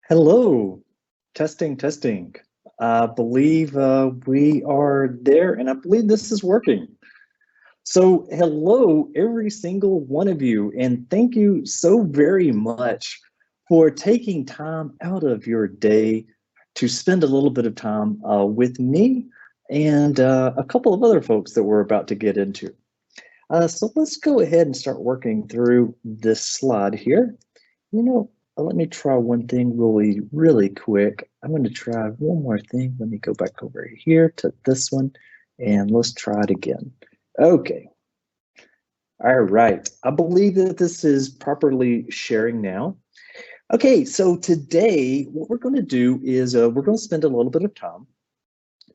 Hello, testing, testing. I believe we are there, and I believe this is working. So, hello, every single one of you, and thank you so very much for taking time out of your day to spend a little bit of time with me and a couple of other folks that we're about to get into. So, let's go ahead and start working through this slide here. You know, let me try one thing really quick. I'm going to try one more thing. Let me go back over here to this one and let's try it again. Okay. All right. I believe that this is properly sharing now. Okay, so today what we're going to do is we're going to spend a little bit of time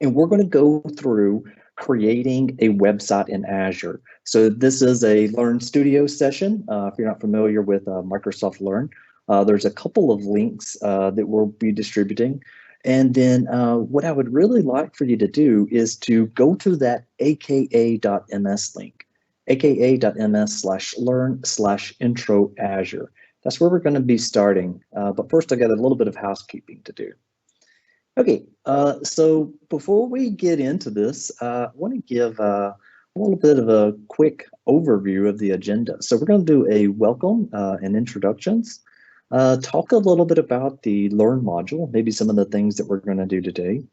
and we're going to go through creating a website in Azure. So this is a Learn Studio session. If you're not familiar with Microsoft Learn, there's a couple of links that we'll be distributing. And then what I would really like for you to do is to go to that aka.ms link, aka.ms/learn/intro Azure. That's where we're going to be starting. But first, I got a little bit of housekeeping to do. Okay, so before we get into this, I want to give a little bit of a quick overview of the agenda. So we're going to do a welcome and introductions, talk a little bit about the Learn module, maybe some of the things that we're going to do today.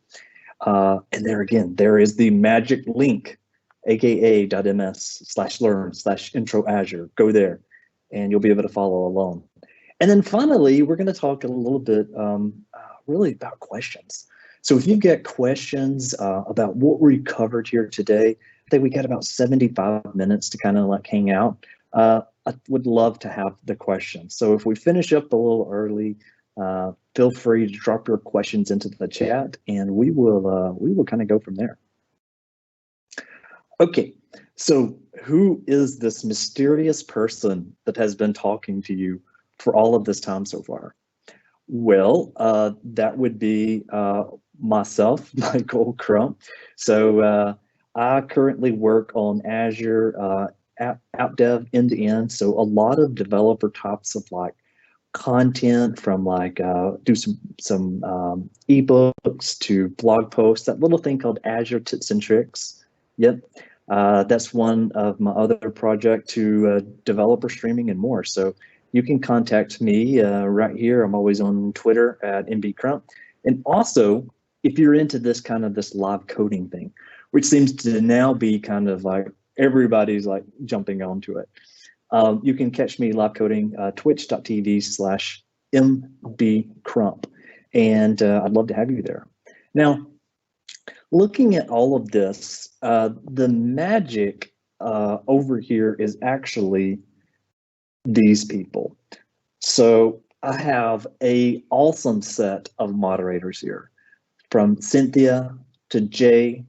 And there again, there is the magic link, aka.ms/learn/intro Azure. Go there and you'll be able to follow along. And then finally, we're going to talk a little bit really about questions. So if you've got questions about what we covered here today, I think we got about 75 minutes to kind of like hang out. I would love to have the questions. So if we finish up a little early, feel free to drop your questions into the chat and we will kind of go from there. Okay, so who is this mysterious person that has been talking to you for all of this time so far? Well, that would be myself, Michael Crump. So I currently work on Azure app dev end to end. So a lot of developer types of like content from like do some ebooks to blog posts, that little thing called Azure Tips and Tricks. Yep. That's one of my other project to developer streaming and more. So you can contact me right here. I'm always on Twitter at mbcrump. And also, if you're into this kind of this live coding thing, which seems to now be kind of like everybody's like jumping onto it. You can catch me live coding twitch.tv/mbcrump. And I'd love to have you there. Now, looking at all of this, the magic over here is actually these people. So I have a awesome set of moderators here, from Cynthia to Jay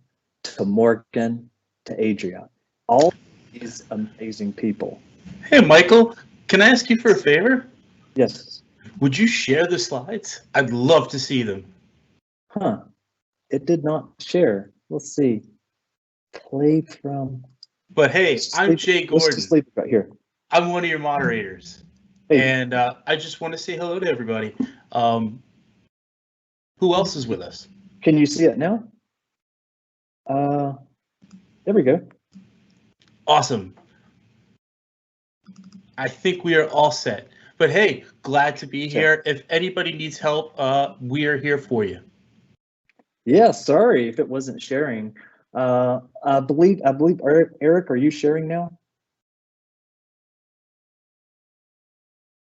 to Morgan to Adria. All these amazing people. Hey, Michael, can I ask you for a favor? Yes. Would you share the slides? I'd love to see them. Huh. It did not share. Let's see. Play from. But hey, I'm Jay Gordon. Let's just leave it right here. I'm one of your moderators. Hey. And I just want to say hello to everybody. Who else is with us? Can you see it now? There we go. Awesome. I think we are all set. But hey, glad to be here. If anybody needs help, we are here for you. Yeah, sorry if it wasn't sharing. I believe Eric, are you sharing now?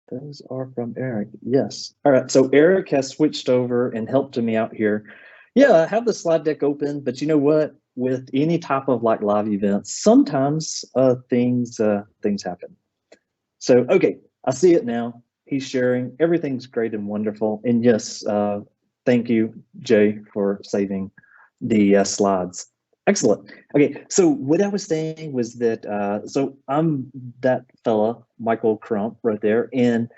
Those are from Eric. Yes. All right. So Eric has switched over and helped me out here. Yeah, I have the slide deck open, but you know what? With any type of like live events, sometimes things happen. So okay, I see it now. He's sharing. Everything's great and wonderful. And yes, thank you, Jay, for saving the slides. Excellent. Okay, so what I was saying was that, so I'm that fella, Michael Crump, right there, and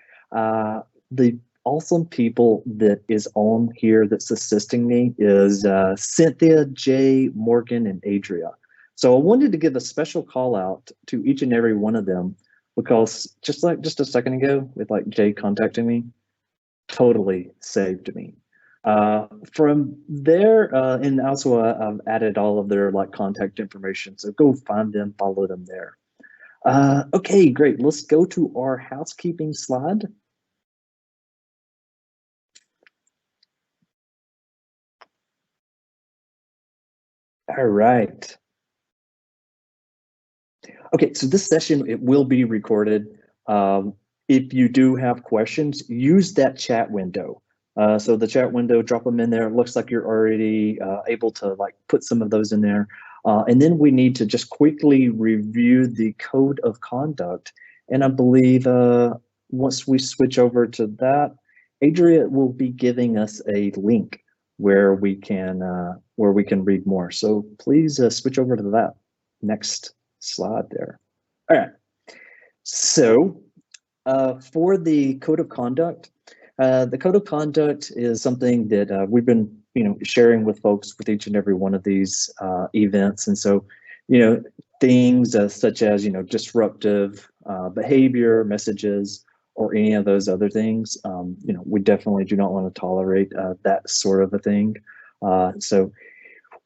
the awesome people that is on here that's assisting me is Cynthia, Jay, Morgan, and Adria. So I wanted to give a special call out to each and every one of them because just a second ago, with like Jay contacting me, totally saved me. From there, and also I've added all of their like contact information. So go find them, follow them there. Okay, great. Let's go to our housekeeping slide. All right. Okay, so this session, it will be recorded. If you do have questions, use that chat window. So the chat window, drop them in there. It looks like you're already able to like put some of those in there. And then we need to just quickly review the code of conduct. And I believe once we switch over to that, Adria will be giving us a link where we can read more. So please switch over to that next slide there. All right. So for the code of conduct, the code of conduct is something that we've been, sharing with folks with each and every one of these events. And so, things such as, disruptive behavior, messages, or any of those other things, we definitely do not want to tolerate that sort of a thing. So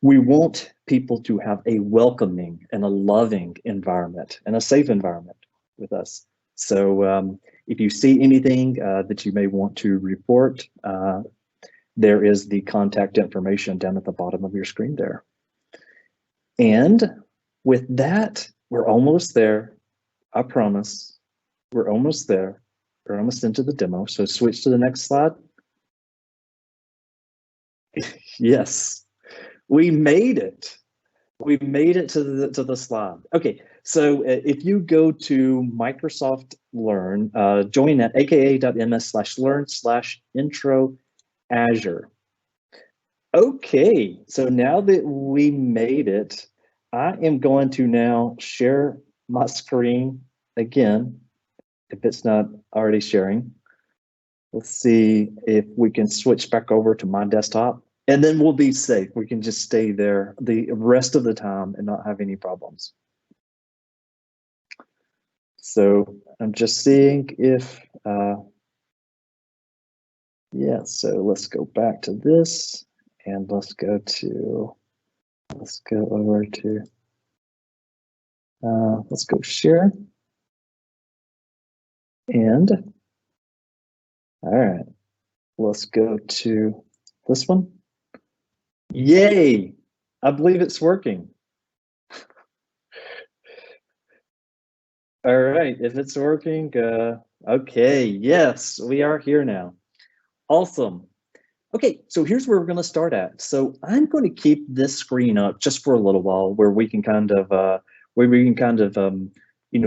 we want people to have a welcoming and a loving environment and a safe environment with us. So if you see anything that you may want to report, there is the contact information down at the bottom of your screen there. And with that, we're almost there. I promise. We're almost there. We're almost into the demo. So switch to the next slide. Yes. We made it. We made it to the slide. Okay, so if you go to Microsoft Learn, join at aka.ms/learn/intro Azure. Okay, so now that we made it, I am going to now share my screen again, if it's not already sharing. Let's see if we can switch back over to my desktop. And then we'll be safe. We can just stay there the rest of the time and not have any problems. So I'm just seeing if, yeah, so let's go back to this and let's go over to, let's go share. And, all right, let's go to this one. Yay, I believe it's working. All right, if it's working, okay, yes, we are here now. Awesome. Okay, so here's where we're going to start at. So I'm going to keep this screen up just for a little while, where we can kind of,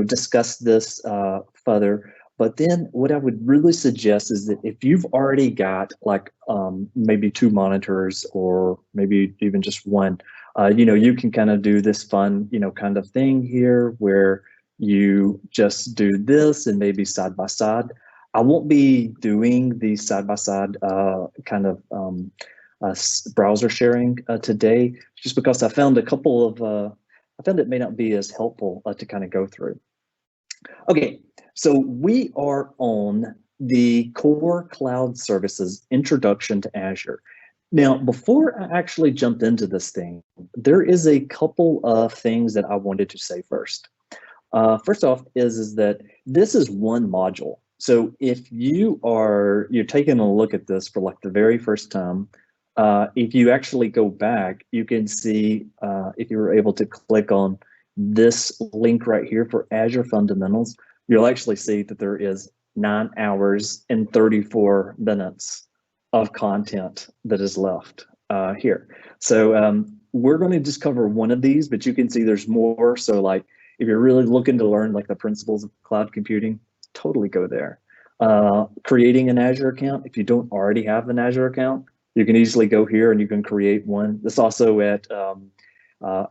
discuss this further. But then what I would really suggest is that if you've already got like maybe 2 monitors or maybe even just one, you can kind of do this fun, kind of thing here where you just do this and maybe side by side. I won't be doing the side-by-side kind of browser sharing today, just because I found a couple of, I found it may not be as helpful to kind of go through. Okay, so we are on the Core Cloud Services Introduction to Azure. Now, before I actually jumped into this thing, there is a couple of things that I wanted to say first. First off is that this is one module. So if you're taking a look at this for like the very first time, if you actually go back, you can see if you were able to click on this link right here for Azure Fundamentals, you'll actually see that there is 9 hours and 34 minutes of content that is left here. So we're going to just cover one of these, but you can see there's more. So like if you're really looking to learn like the principles of cloud computing, totally go there. Creating an Azure account, if you don't already have an Azure account, you can easily go here and you can create one. This also at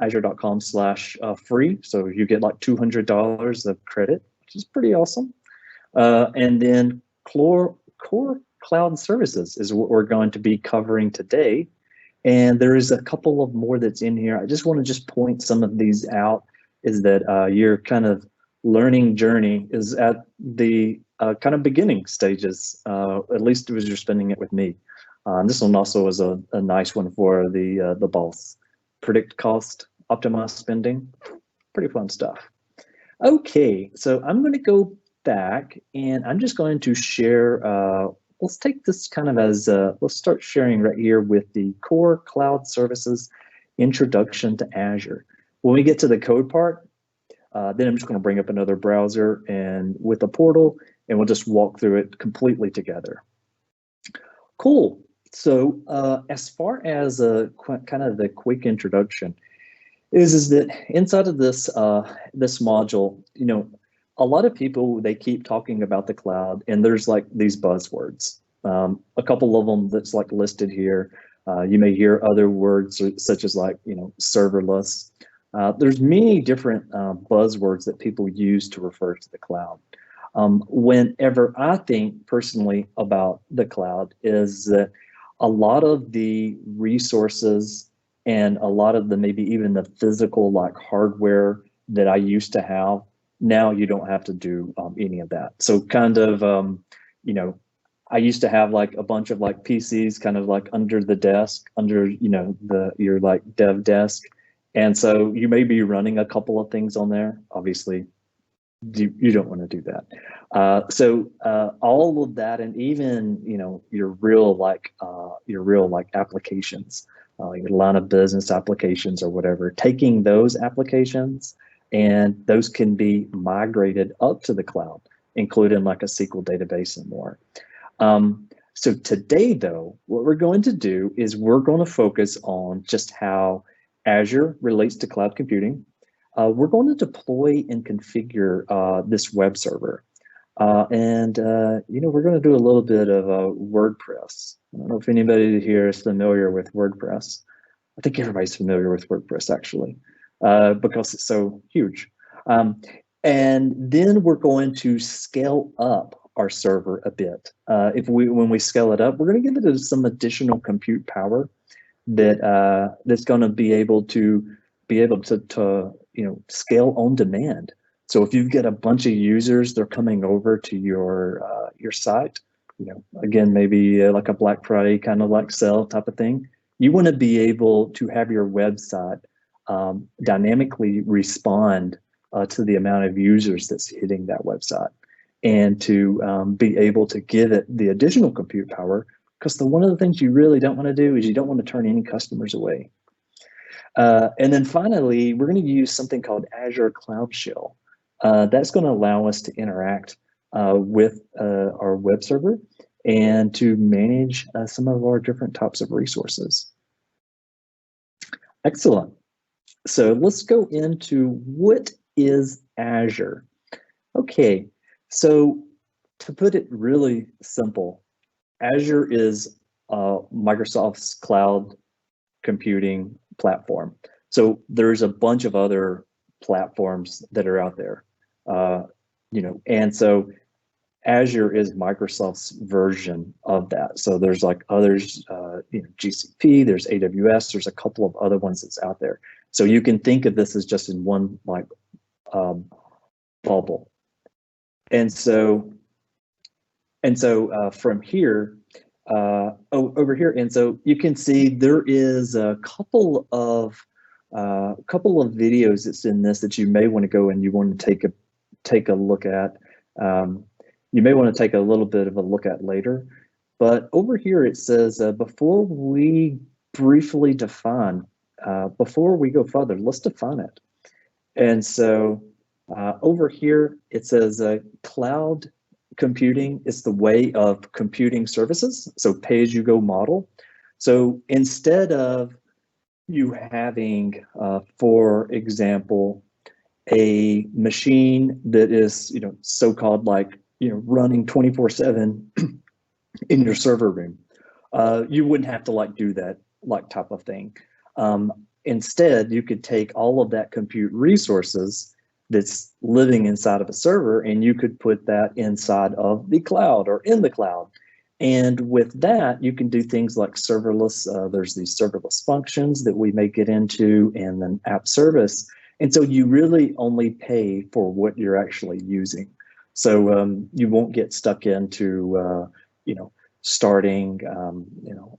azure.com/free. So you get like $200 of credit, which is pretty awesome. And then core cloud services is what we're going to be covering today. And there is a couple of more that's in here. I just want to just point some of these out, is that your kind of learning journey is at the kind of beginning stages, at least as you're spending it with me. This one also is a nice one for the boss. Predict cost, optimize spending, pretty fun stuff. Okay, so I'm going to go back and I'm just going to share, let's take this kind of as, let's start sharing right here with the core cloud services introduction to Azure. When we get to the code part, then I'm just going to bring up another browser and with a portal, and we'll just walk through it completely together. Cool. So as far as kind of the quick introduction is that inside of this this module, you know, a lot of people, they keep talking about the cloud and there's like these buzzwords. A couple of them that's like listed here. You may hear other words such as like, you know, serverless. There's many different buzzwords that people use to refer to the cloud. Whenever I think personally about the cloud is that a lot of the resources and a lot of the maybe even the physical like hardware that I used to have, now you don't have to do any of that. So kind of, you know, I used to have like a bunch of like PCs kind of like under the desk, under, you know, your like dev desk. And so you may be running a couple of things on there. Obviously, you don't want to do that. So all of that, and even, you know, your real like applications, your line of business applications or whatever, taking those applications and those can be migrated up to the cloud, including like a SQL database and more. So today though, what we're going to do is we're going to focus on just how Azure relates to cloud computing. We're going to deploy and configure this web server. You know, we're going to do a little bit of WordPress. I don't know if anybody here is familiar with WordPress. I think everybody's familiar with WordPress actually, because it's so huge. And then we're going to scale up our server a bit. When we scale it up, we're going to give it some additional compute power that that's going to be able to you know, scale on demand. So if you've got a bunch of users, they're coming over to your site, you know, again, maybe like a Black Friday kind of like sale type of thing. You want to be able to have your website dynamically respond to the amount of users that's hitting that website, and to be able to give it the additional compute power, because one of the things you really don't want to do is you don't want to turn any customers away. And then finally, we're going to use something called Azure Cloud Shell. That's going to allow us to interact with our web server and to manage some of our different types of resources. Excellent. So let's go into what is Azure. Okay, so to put it really simple, Azure is Microsoft's cloud computing platform. So there's a bunch of other platforms that are out there, you know, and so Azure is Microsoft's version of that. So there's like others, you know, GCP, there's AWS, there's a couple of other ones that's out there. So you can think of this as just in one like bubble. And so from here, over here, and so you can see there is a couple of videos that's in this that you may want to go and you want to take a look at. You may want to take a little bit of a look at later. But over here it says before we briefly define, before we go further, let's define it. And so over here it says cloud computing is the way of computing services, so pay-as-you-go model. So instead of you having, for example, a machine that is, you know, so-called like, you know, running 24/7 in your server room, you wouldn't have to like do that like type of thing. Instead, you could take all of that compute resources that's living inside of a server, and you could put that inside of the cloud or in the cloud. And with that, you can do things like serverless. There's these serverless functions that we may get into, and then app service. And so you really only pay for what you're actually using. So you won't get stuck into, starting,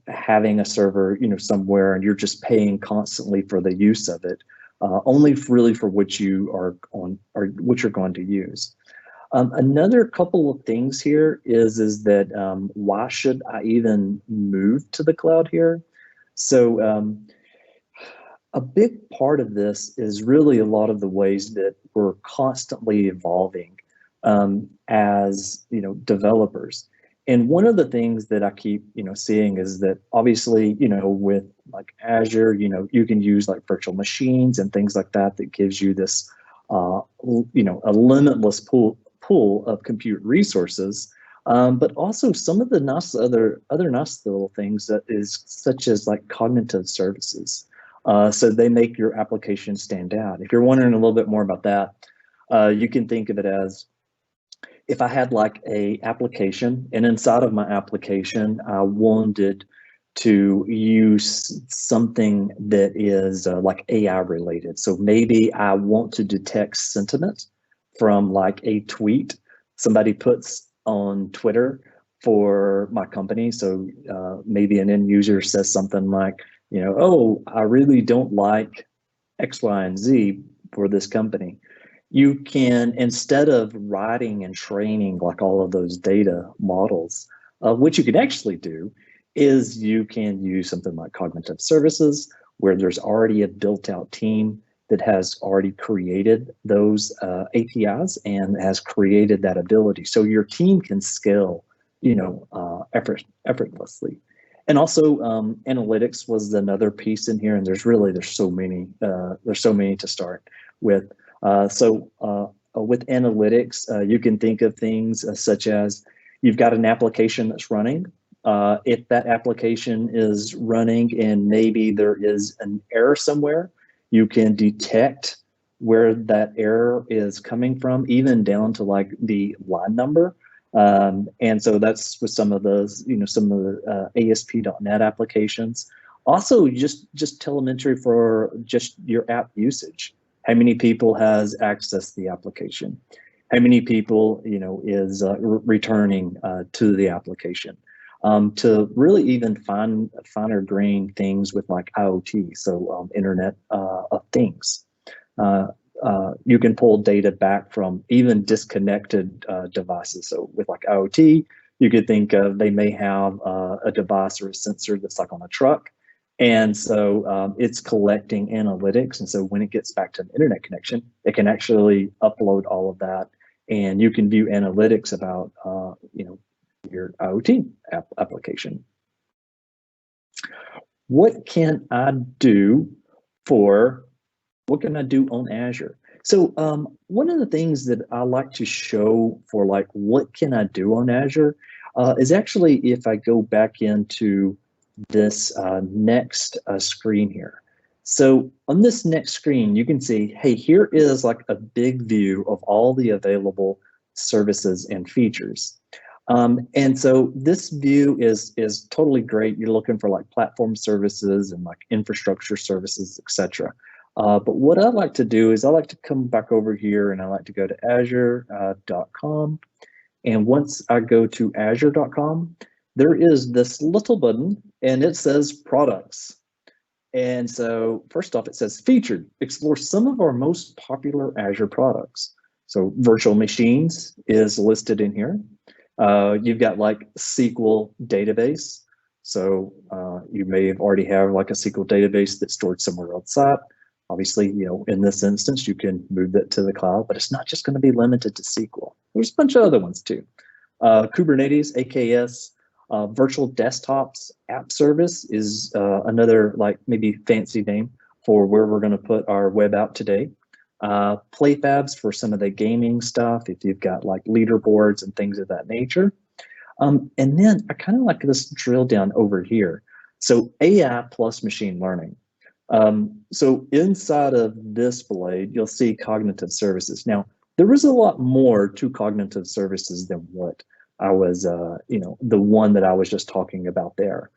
having a server, somewhere, and you're just paying constantly for the use of it, only really for what you are on or what you're going to use. Another couple of things here is that why should I even move to the cloud here? So a big part of this is really a lot of the ways that we're constantly evolving as developers. And one of the things that I keep seeing is that obviously with like Azure, you can use like virtual machines and things like that that gives you this a limitless pool of compute resources. But also some of the nice other nice little things that is such as like cognitive services. So they make your application stand out. If you're wondering a little bit more about that, you can think of it as if I had like a application, and inside of my application, I wanted to use something that is like AI related. So maybe I want to detect sentiment from like a tweet somebody puts on Twitter for my company. So maybe an end user says something like, oh, I really don't like X, Y, and Z for this company. You can, instead of writing and training like all of those data models, what you can actually do is you can use something like cognitive services, where there's already a built out team that has already created those APIs and has created that ability. So your team can scale, effortlessly. And also analytics was another piece in here, and there's so many to start with. With analytics, you can think of things such as you've got an application that's running. If that application is running and maybe there is an error somewhere, you can detect where that error is coming from, even down to like the line number. And so that's with some of those, some of the ASP.NET applications. Also, just telemetry for just your app usage. How many people has accessed the application? How many people, is returning to the application? To really even finer grain things with like IoT, so Internet of Things. You can pull data back from even disconnected devices. So with like IoT, you could think of they may have a device or a sensor that's like on a truck. And so it's collecting analytics. And so when it gets back to an internet connection, it can actually upload all of that. And you can view analytics about, your IoT application. What can I do on Azure? So one of the things that I like to show for like, what can I do on Azure is actually if I go back into this next screen here. So on this next screen, you can see, hey, here is like a big view of all the available services and features. And so this view is totally great. You're looking for like platform services and like infrastructure services, etc. But what I like to do is I like to come back over here and I like to go to azure.com. And once I go to azure.com, there is this little button and it says products. And so first off, it says featured. Explore some of our most popular Azure products. So virtual machines is listed in here. You've got like SQL database. So you may have already have like a SQL database that's stored somewhere outside. Obviously, in this instance, you can move that to the cloud, but it's not just going to be limited to SQL. There's a bunch of other ones too. Kubernetes, AKS, virtual desktops, app service is another like maybe fancy name for where we're going to put our web out today. Playfabs for some of the gaming stuff, if you've got like leaderboards and things of that nature. And then I kind of like this drill down over here. So AI plus machine learning. So inside of this blade, you'll see cognitive services. Now, there is a lot more to cognitive services than what I was, the one that I was just talking about there.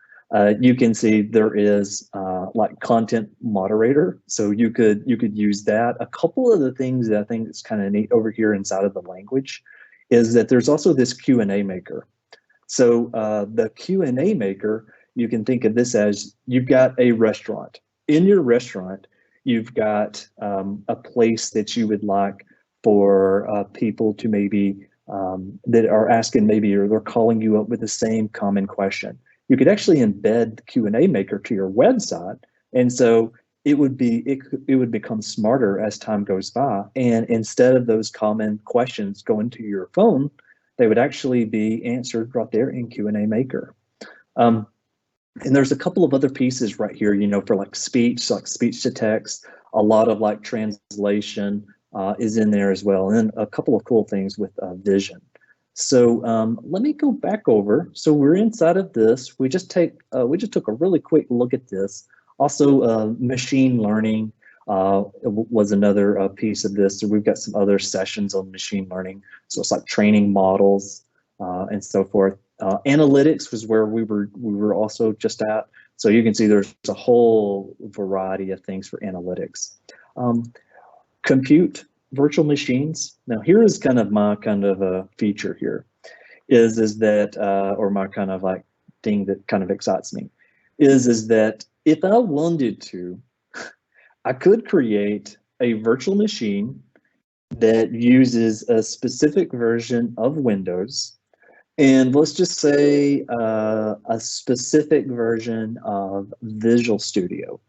You can see there is like content moderator. So you could use that. A couple of the things that I think is kind of neat over here inside of the language is that there's also this Q&A maker. So the Q&A maker, you can think of this as you've got a restaurant. In your restaurant, you've got a place that you would like for people to maybe that are asking maybe, or they're calling you up with the same common question. You could actually embed the Q&A maker to your website, and so it would become smarter as time goes by. And instead of those common questions going to your phone, they would actually be answered right there in Q&A maker. And there's a couple of other pieces right here, you know, for like speech to text. A lot of like translation is in there as well, and a couple of cool things with vision. So let me go back over. So we're inside of this. We just took a really quick look at this. Also, machine learning was another piece of this. So we've got some other sessions on machine learning. So it's like training models and so forth. Analytics was where we were also just at. So you can see there's a whole variety of things for analytics. Compute virtual machines. Now here is kind of my a feature here, is that or my kind of like thing that kind of excites me, is that if I wanted to, I could create a virtual machine that uses a specific version of Windows, and let's just say a specific version of Visual Studio.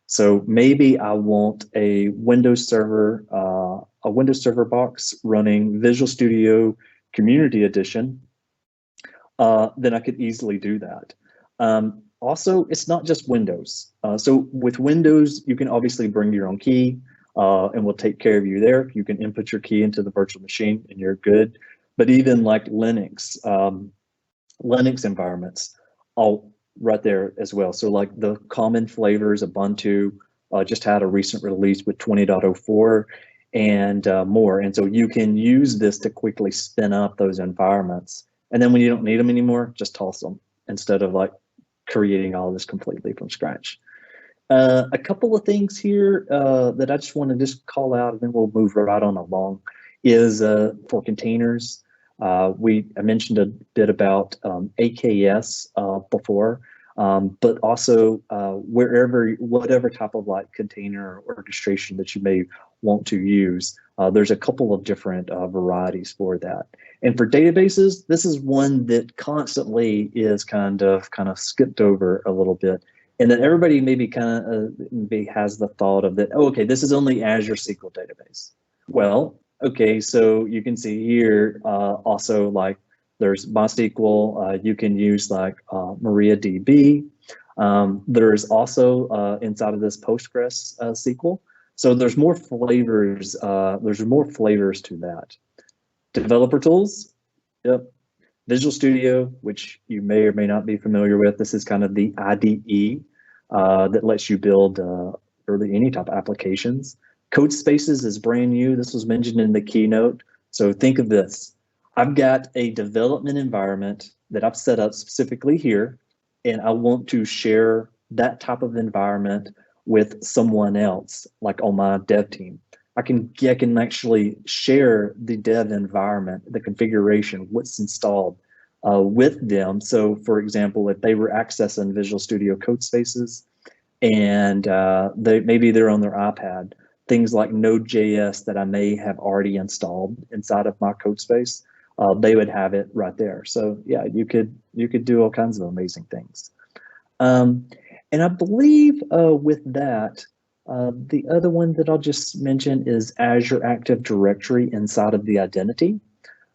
So maybe I want a Windows Server box running Visual Studio Community Edition. Then I could easily do that. Also, it's not just Windows. So with Windows, you can obviously bring your own key, and we'll take care of you there. You can input your key into the virtual machine and you're good. But even like Linux environments, all right there as well. So like the common flavors, Ubuntu just had a recent release with 20.04 and more. And so you can use this to quickly spin up those environments. And then when you don't need them anymore, just toss them instead of like creating all this completely from scratch. A couple of things here that I just want to just call out, and then we'll move right on along, is for containers. I mentioned a bit about AKS before, but also whatever type of like container orchestration that you may want to use. There's a couple of different varieties for that. And for databases, this is one that constantly is kind of skipped over a little bit. And then everybody maybe maybe has the thought of that, oh, okay, this is only Azure SQL database. Well, okay, so you can see here also like there's MySQL, you can use like MariaDB. There's also inside of this Postgres SQL. So there's more flavors. There's more flavors to that. Developer tools, yep. Visual Studio, which you may or may not be familiar with. This is kind of the IDE that lets you build really any type of applications. Code Spaces is brand new. This was mentioned in the keynote. So think of this. I've got a development environment that I've set up specifically here, and I want to share that type of environment with someone else, like on my dev team. I can actually share the dev environment, the configuration, what's installed with them. So for example, if they were accessing Visual Studio Code Spaces and maybe they're on their iPad, things like Node.js that I may have already installed inside of my code space, they would have it right there. So yeah, you could do all kinds of amazing things. And I believe with that, the other one that I'll just mention is Azure Active Directory inside of the identity.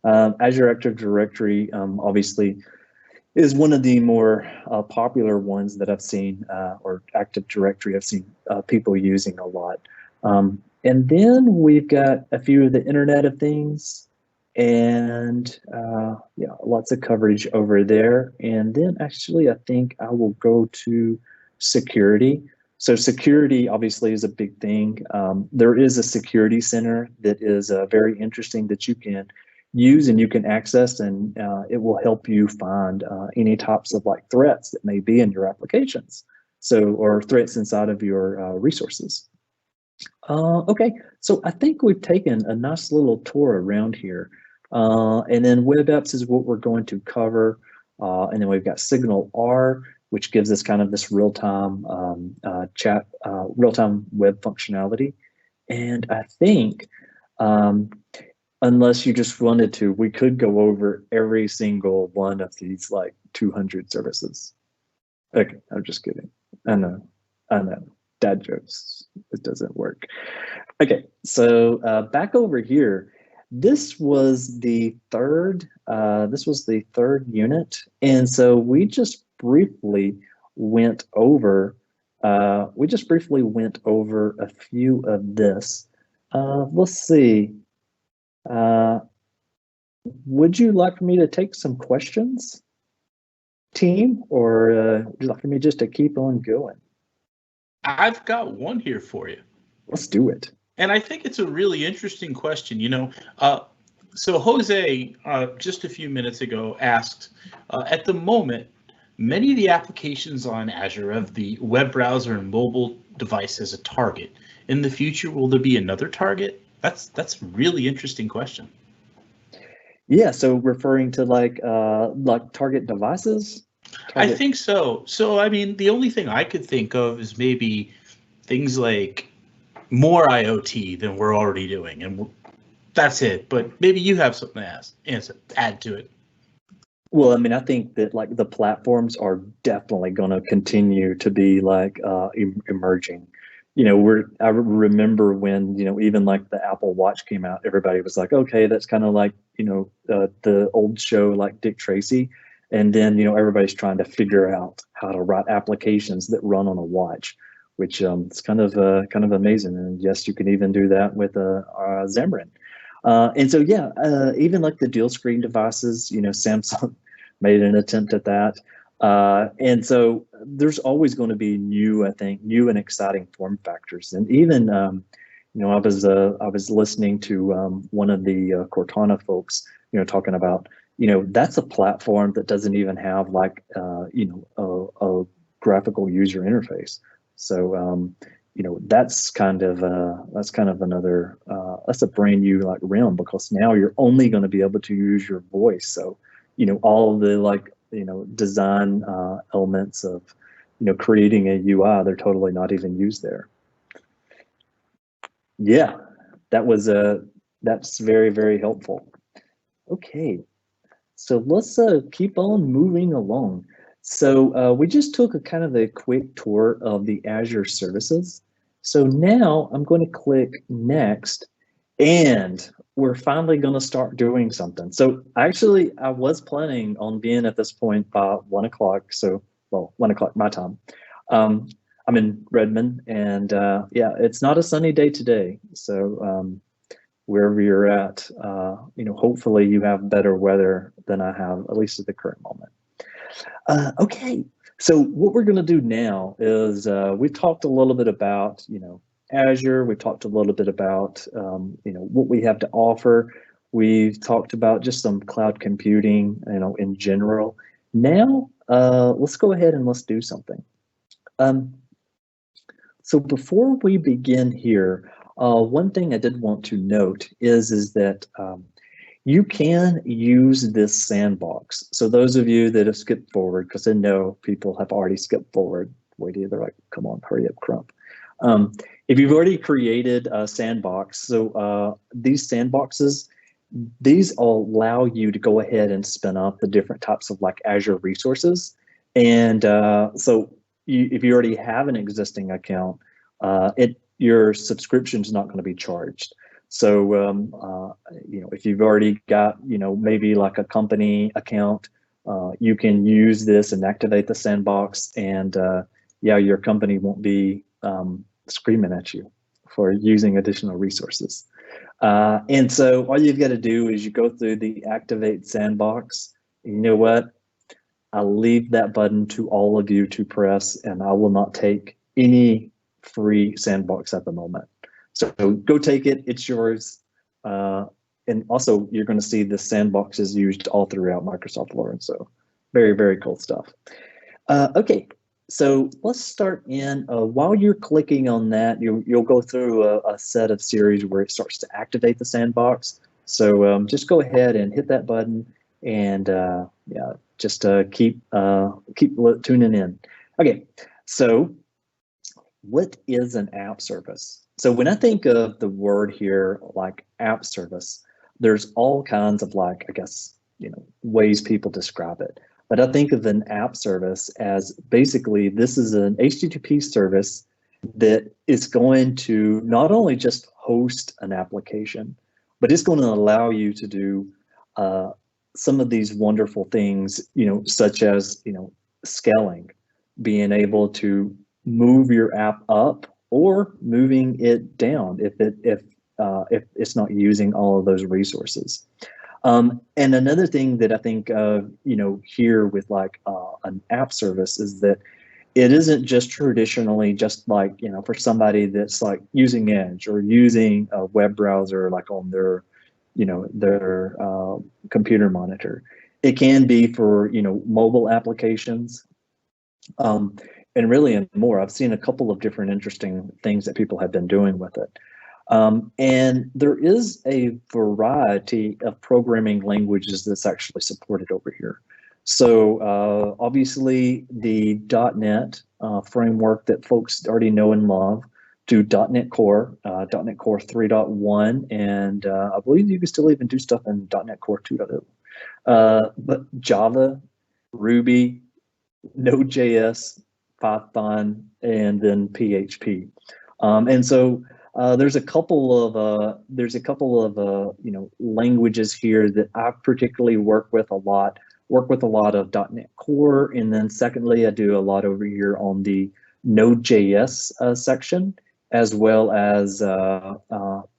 Azure Active Directory obviously is one of the more popular ones that I've seen, or Active Directory I've seen people using a lot. And then we've got a few of the Internet of Things, and yeah, lots of coverage over there. And then actually, I think I will go to security. So security obviously is a big thing. There is a security center that is very interesting that you can use and you can access, and it will help you find any types of like threats that may be in your applications. So, or threats inside of your resources. Okay, so I think we've taken a nice little tour around here. And then web apps is what we're going to cover. And then we've got Signal R, which gives us kind of this real-time real-time web functionality. And I think, unless you just wanted to, we could go over every single one of these like 200 services. Okay, I'm just kidding. I know. Dad jokes. It doesn't work. Okay, so back over here, this was the third. This was the third unit, and so we just briefly went over. We just briefly went over a few of this. Let's see. Would you like for me to take some questions, team, or would you like for me just to keep on going? I've got one here for you. Let's do it. And I think it's a really interesting question. So Jose, just a few minutes ago, asked, at the moment, many of the applications on Azure have the web browser and mobile device as a target. In the future, will there be another target? That's a really interesting question. Yeah, so referring to like target devices? I think so. So, I mean, the only thing I could think of is maybe things like more IoT than we're already doing, and that's it. But maybe you have something to add to it. Well, I mean, I think that like the platforms are definitely going to continue to be like emerging. I remember when, even like the Apple Watch came out, everybody was like, okay, that's kind of like, the old show like Dick Tracy. And then, everybody's trying to figure out how to write applications that run on a watch, which it's kind of amazing. And yes, you can even do that with Xamarin. And so, yeah, even like the dual screen devices, Samsung made an attempt at that. And so there's always going to be new and exciting form factors. And even, I was listening to one of the Cortana folks, talking about, that's a platform that doesn't even have like, a graphical user interface. So, that's kind of another, that's a brand new like realm, because now you're only going to be able to use your voice. So, all of the like, design elements of, creating a UI, they're totally not even used there. Yeah, that's very, very helpful. Okay, so let's keep on moving along. So we just took a kind of a quick tour of the Azure services. So now I'm going to click next, and we're finally going to start doing something. So actually, I was planning on being at this point by 1 o'clock. So, well, 1 o'clock my time. I'm in Redmond, and yeah, it's not a sunny day today. So wherever you're at, hopefully you have better weather than I have, at least at the current moment. Okay, so what we're going to do now is we talked a little bit about, Azure. We talked a little bit about, what we have to offer. We've talked about just some cloud computing, in general. Now, let's go ahead and let's do something. So before we begin here, one thing I did want to note is that you can use this sandbox. So those of you that have skipped forward, because I know people have already skipped forward, wait, they're like, come on, hurry up, Crump. If you've already created a sandbox, so these sandboxes, these allow you to go ahead and spin up the different types of like Azure resources. And so if you already have an existing account, your subscription is not going to be charged. So, if you've already got, maybe like a company account, you can use this and activate the sandbox, and yeah, your company won't be screaming at you for using additional resources. And so all you've got to do is you go through the activate sandbox. You know what? I'll leave that button to all of you to press, and I will not take any free sandbox at the moment. So go take it, it's yours. And also you're going to see the sandbox is used all throughout Microsoft Learn. So very, very cool stuff. Okay, so let's start in. While you're clicking on that, you'll go through a set of series where it starts to activate the sandbox. Just go ahead and hit that button, and yeah, just keep tuning in. Okay, so what is an app service? So when I think of the word here, like app service, there's all kinds of like, I guess, ways people describe it. But I think of an app service as basically this is an HTTP service that is going to not only just host an application, but it's going to allow you to do some of these wonderful things, such as, scaling, being able to move your app up or moving it down if it's not using all of those resources. And another thing that I think here with like an app service is that it isn't just traditionally just like for somebody that's like using Edge or using a web browser like on their their computer monitor. It can be for mobile applications. And really more. I've seen a couple of different interesting things that people have been doing with it. And there is a variety of programming languages that's actually supported over here. So obviously the .NET framework that folks already know and love, to .NET Core, .NET Core 3.1, and I believe you can still even do stuff in .NET Core 2.0. But Java, Ruby, Node.js, Python, and then PHP. And so there's a couple of languages here that I particularly work with a lot. Work with a lot of .NET Core, and then secondly, I do a lot over here on the Node.js section, as well as I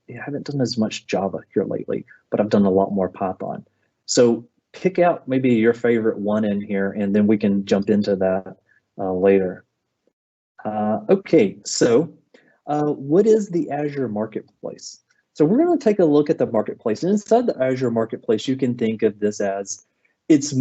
haven't done as much Java here lately, but I've done a lot more Python. So pick out maybe your favorite one in here, and then we can jump into that later. Okay, so what is the Azure Marketplace? So we're going to take a look at the marketplace. And inside the Azure Marketplace, you can think of this as it's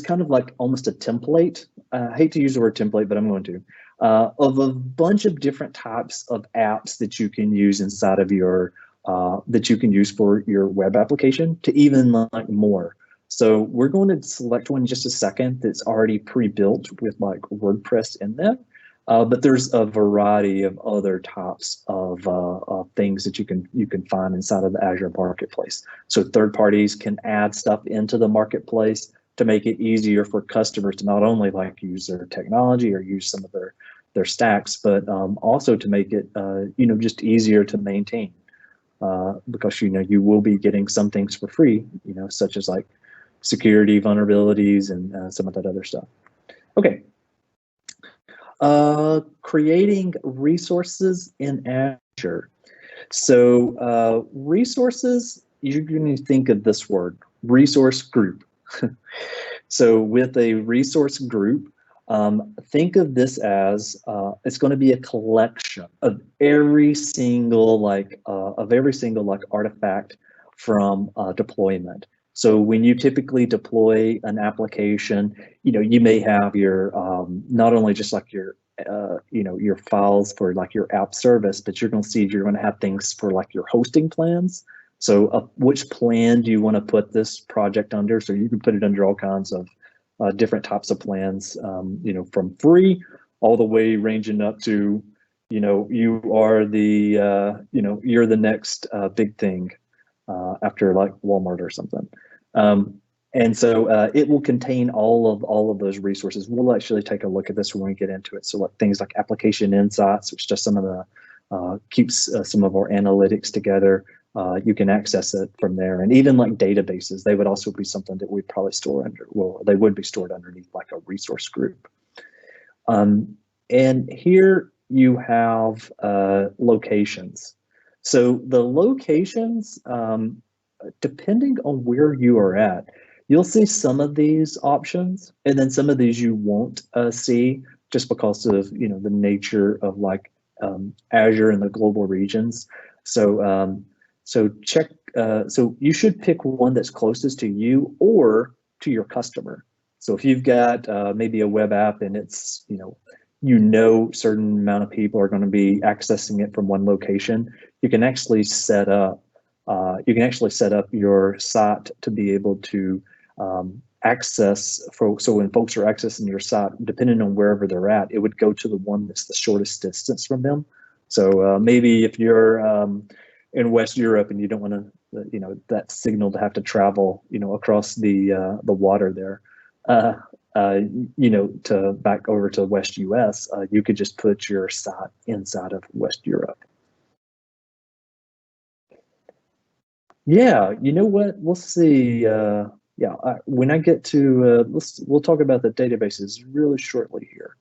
kind of like almost a template. I hate to use the word template, but I'm going to, of a bunch of different types of apps that you can use inside of your, that you can use for your web application to even like more. So we're going to select one in just a second that's already pre-built with like WordPress in there. But there's a variety of other types of things that you can find inside of the Azure Marketplace. So third parties can add stuff into the marketplace to make it easier for customers to not only like use their technology or use some of their stacks, but also to make it just easier to maintain. Because you will be getting some things for free, such as like security vulnerabilities and some of that other stuff. Okay. Creating resources in Azure. So resources, you're going to think of this word, resource group. So with a resource group, think of this as it's going to be a collection of every single artifact from deployment. So when you typically deploy an application, you may have your not only just like your your files for like your app service, but you're going to see you're going to have things for like your hosting plans. So which plan do you want to put this project under? So you can put it under all kinds of different types of plans, from free all the way ranging up to, you are the, you're the next big thing after like Walmart or something. And so it will contain all of those resources. We'll actually take a look at this when we get into it. So like things like application insights, which does some of the keeps some of our analytics together. You can access it from there, and even like databases, they would also be something that we'd probably store under. Well, they would be stored underneath like a resource group. And here you have locations. So the locations, depending on where you are at, you'll see some of these options, and then some of these you won't see just because of the nature of like Azure and the global regions. So so check. So you should pick one that's closest to you or to your customer. So if you've got maybe a web app and it's certain amount of people are going to be accessing it from one location, you can actually set up You can actually set up your site to be able to access folks. So when folks are accessing your site, depending on wherever they're at, it would go to the one that's the shortest distance from them. So maybe if you're in West Europe and you don't want to, that signal to have to travel, across the water there, to back over to West US, you could just put your site inside of West Europe. Yeah, you know what? We'll see. When I get to, we'll talk about the databases really shortly here.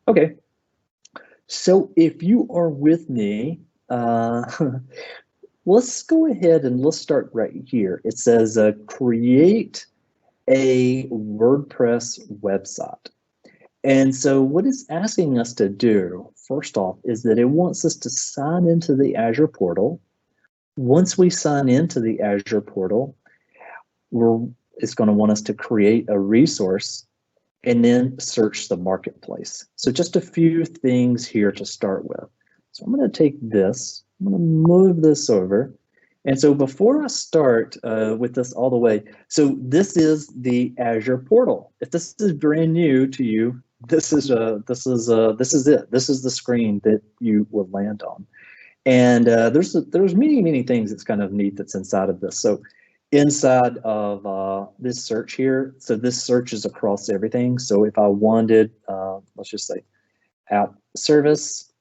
Okay. So if you are with me, let's go ahead and let's start right here. It says create a WordPress website. And so what it's asking us to do, first off, is that it wants us to sign into the Azure portal. Once we sign into the Azure portal, it's going to want us to create a resource and then search the marketplace. So just a few things here to start with. So I'm going to take this, I'm going to move this over. And so before I start with this all the way, so this is the Azure portal. If this is brand new to you, this is it. This is the screen that you will land on. And there's many things that's kind of neat that's inside of this. So inside of this search here, so this searches across everything. So if I wanted, let's just say app service,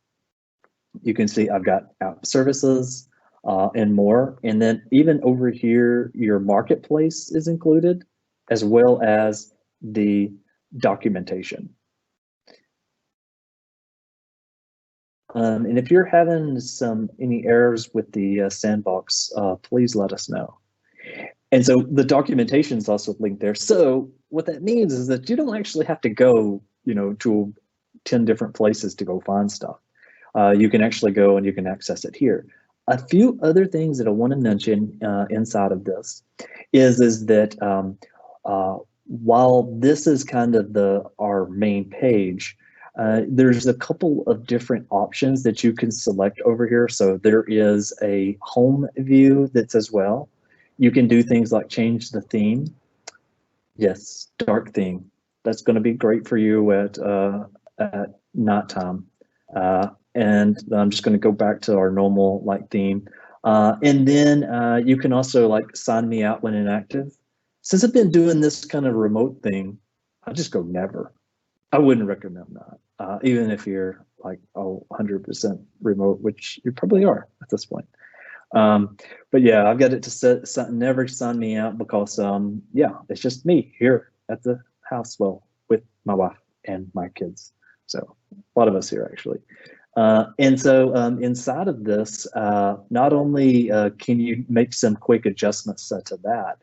you can see I've got app services and more. And then even over here, your marketplace is included, as well as the documentation. And if you're having any errors with the sandbox, please let us know. And so the documentation is also linked there. So what that means is that you don't actually have to go, to 10 different places to go find stuff. You can actually go and you can access it here. A few other things that I want to mention inside of this is that while this is kind of our main page, there's a couple of different options that you can select over here. So there is a home view that's as well. You can do things like change the theme. Yes, dark theme. That's going to be great for you at nighttime. And I'm just going to go back to our normal theme. And then you can also sign me out when inactive. Since I've been doing this kind of remote thing, I just go never. I wouldn't recommend that, even if you're 100% remote, which you probably are at this point. But yeah, I've got it to never sign me out because it's just me here at the house, well, with my wife and my kids. So a lot of us here actually. And so inside of this, not only can you make some quick adjustments to that,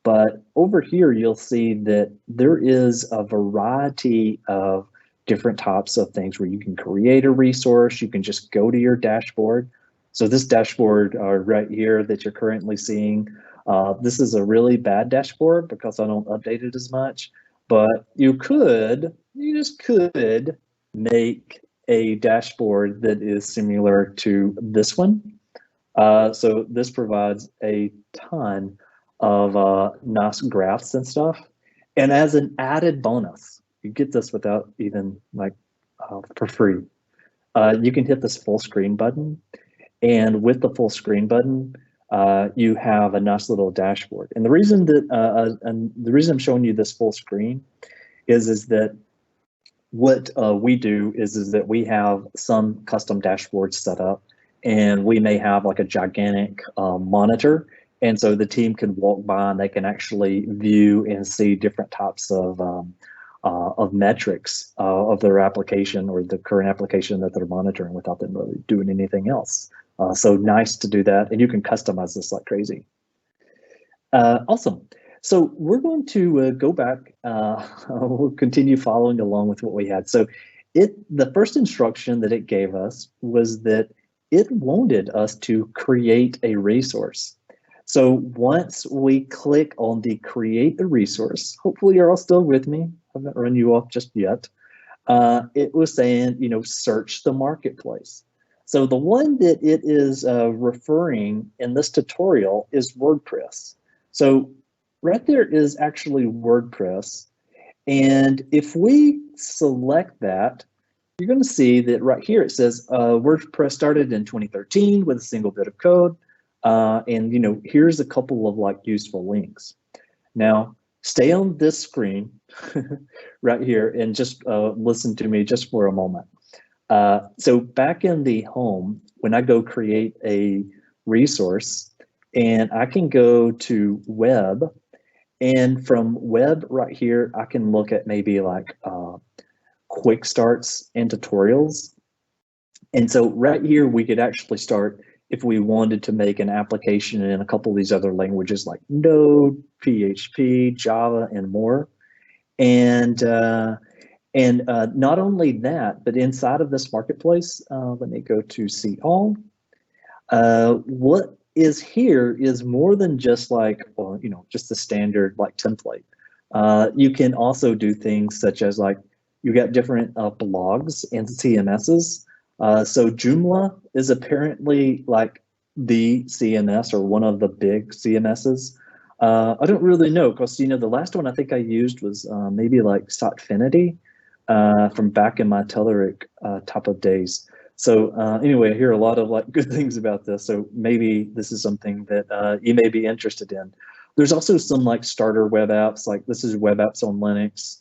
but over here you'll see that there is a variety of different types of things where you can create a resource. You can just go to your dashboard. So this dashboard right here that you're currently seeing, this is a really bad dashboard because I don't update it as much, but you just could make a dashboard that is similar to this one. So this provides a ton of nice graphs and stuff. And as an added bonus, you get this without even for free. You can hit this full screen button. And with the full screen button, you have a nice little dashboard. And the reason I'm showing you this full screen is that what we do is that we have some custom dashboards set up, and we may have a gigantic monitor. And so the team can walk by and they can actually view and see different types of metrics of their application or the current application that they're monitoring without them really doing anything else. So nice to do that, and you can customize this like crazy. Awesome. So we're going to go back. We'll continue following along with what we had. So the first instruction that it gave us was that it wanted us to create a resource. So once we click on the create a resource, hopefully you're all still with me. I haven't run you off just yet. It was saying, search the marketplace. So the one that it is referring in this tutorial is WordPress. So right there is actually WordPress. And if we select that, you're going to see that right here it says WordPress started in 2013 with a single bit of code. And here's a couple of like useful links. Now, stay on this screen right here and just listen to me just for a moment. So back in the home, when I go create a resource, and I can go to web, and from web right here, I can look at maybe like quick starts and tutorials. And so right here, we could actually start if we wanted to make an application in a couple of these other languages like Node, PHP, Java, and more. And not only that, but inside of this marketplace, let me go to see all. What is here is more than just like, just the standard like template. You can also do things such as like, you got different blogs and CMSs. So Joomla is apparently like the CMS or one of the big CMSs. I don't really know because the last one I think I used was maybe like Sotfinity from back in my Telerik type of days. So anyway, I hear a lot of like good things about this. So maybe this is something that you may be interested in. There's also some like starter web apps, like this is web apps on Linux.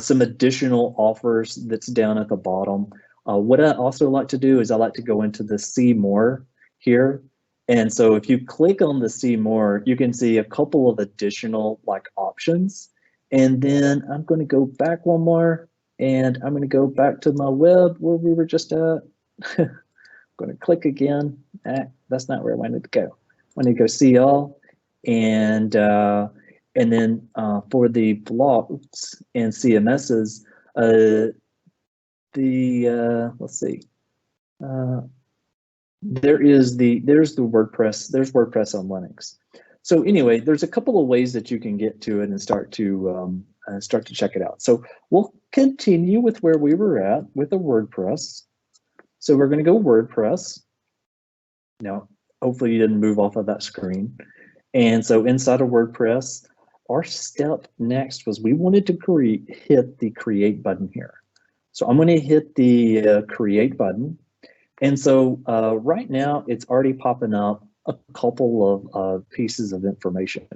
Some additional offers that's down at the bottom. What I also like to do is I like to go into the see more here. And so if you click on the see more, you can see a couple of additional like options. And then I'm going to go back one more and I'm going to go back to my web where we were just at. I'm going to click again. That's not where I wanted to go. I want to go see all. And then for the blogs and CMSs, let's see, there's the WordPress. There's WordPress on Linux. So anyway, there's a couple of ways that you can get to it and start to check it out. So we'll continue with where we were at with the WordPress. So we're going to go WordPress. Now, hopefully you didn't move off of that screen. And so inside of WordPress, our step next was we wanted to hit the create button here. So I'm going to hit the create button. And so right now it's already popping up a couple of pieces of information.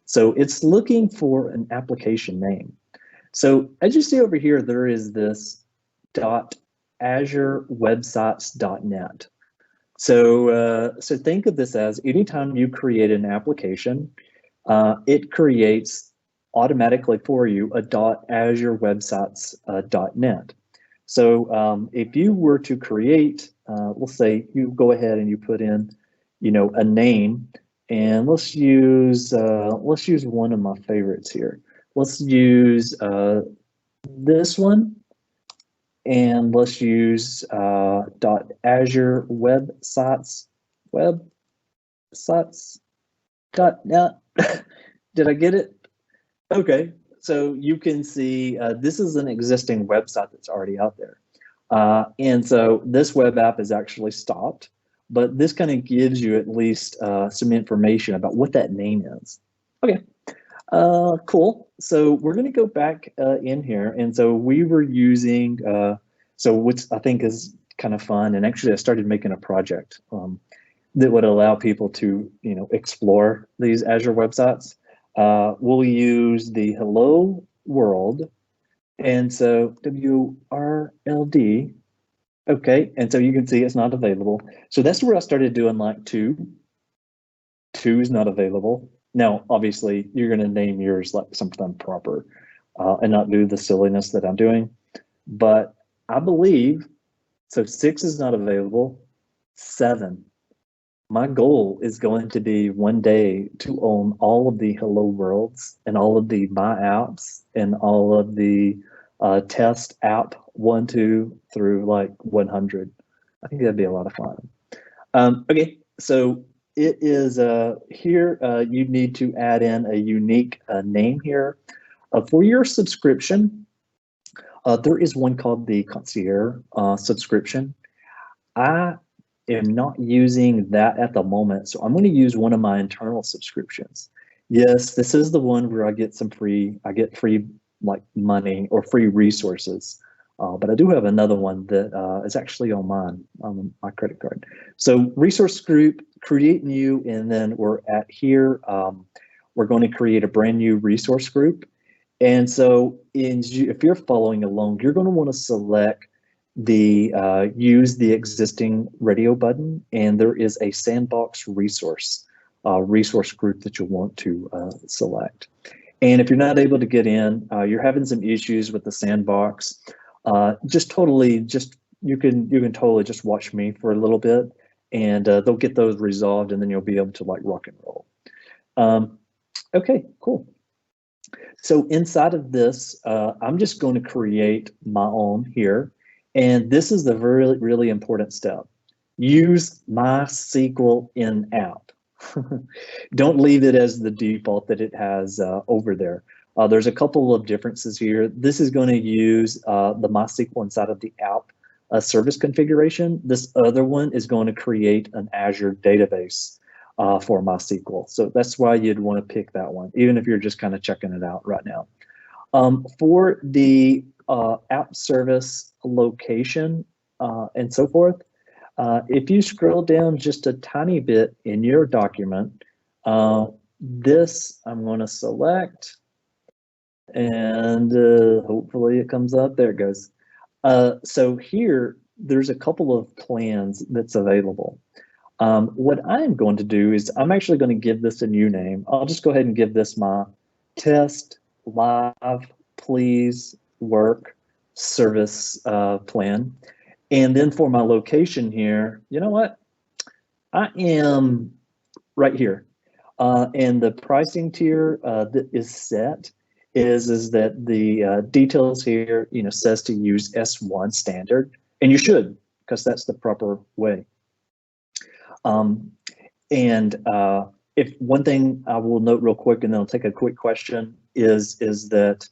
So it's looking for an application name. So as you see over here, there is this .azurewebsites.net. So think of this as anytime you create an application, it creates automatically for you a .azurewebsites.net. So if you were to create, let's say you go ahead and you put in, a name, and let's use one of my favorites here. Let's use this one. And let's use .azure websites.net. Did I get it? Okay, so you can see this is an existing website that's already out there. And so this web app is actually stopped, but this kind of gives you at least some information about what that name is. Okay. Cool. So we're going to go back in here. And so we were using, so what I think is kind of fun. And actually I started making a project that would allow people to, explore these Azure websites. We'll use the hello world. And so WRLD. Okay. And so you can see it's not available. So that's where I started doing like two. Two is not available. Now, obviously, you're going to name yours like something proper and not do the silliness that I'm doing. But I believe, so 6 is not available, 7. My goal is going to be one day to own all of the Hello Worlds and all of the My Apps and all of the test app 1, 2 through like 100. I think that'd be a lot of fun. Okay, so it is here, you need to add in a unique name here. For your subscription, there is one called the Concierge subscription. I am not using that at the moment, so I'm going to use one of my internal subscriptions. Yes, this is the one where I get free like money or free resources. But I do have another one that is actually on my credit card. So resource group, create new, and then we're at here. We're going to create a brand new resource group. And so if you're following along, you're going to want to select the use the existing radio button, and there is a sandbox resource group that you'll want to select. And if you're not able to get in, you're having some issues with the sandbox, you can totally just watch me for a little bit, and they'll get those resolved, and then you'll be able to like rock and roll. Okay, cool. So inside of this, I'm just going to create my own here. And this is the really important step. Use MySQL in out. Don't leave it as the default that it has over there. There's a couple of differences here. This is going to use the MySQL inside of the app service configuration. This other one is going to create an Azure database for MySQL. So that's why you'd want to pick that one, even if you're just kind of checking it out right now. For the app service location and so forth, if you scroll down just a tiny bit in your document, this I'm going to select, and hopefully it comes up. There it goes. So here, there's a couple of plans that's available. What I'm going to do is I'm actually going to give this a new name. I'll just go ahead and give this my test live please work service plan. And then for my location here, you know what? I am right here. And the pricing tier that is set is that the details here, says to use S1 standard, and you should, because that's the proper way. If one thing I will note real quick, and then I'll take a quick question, is that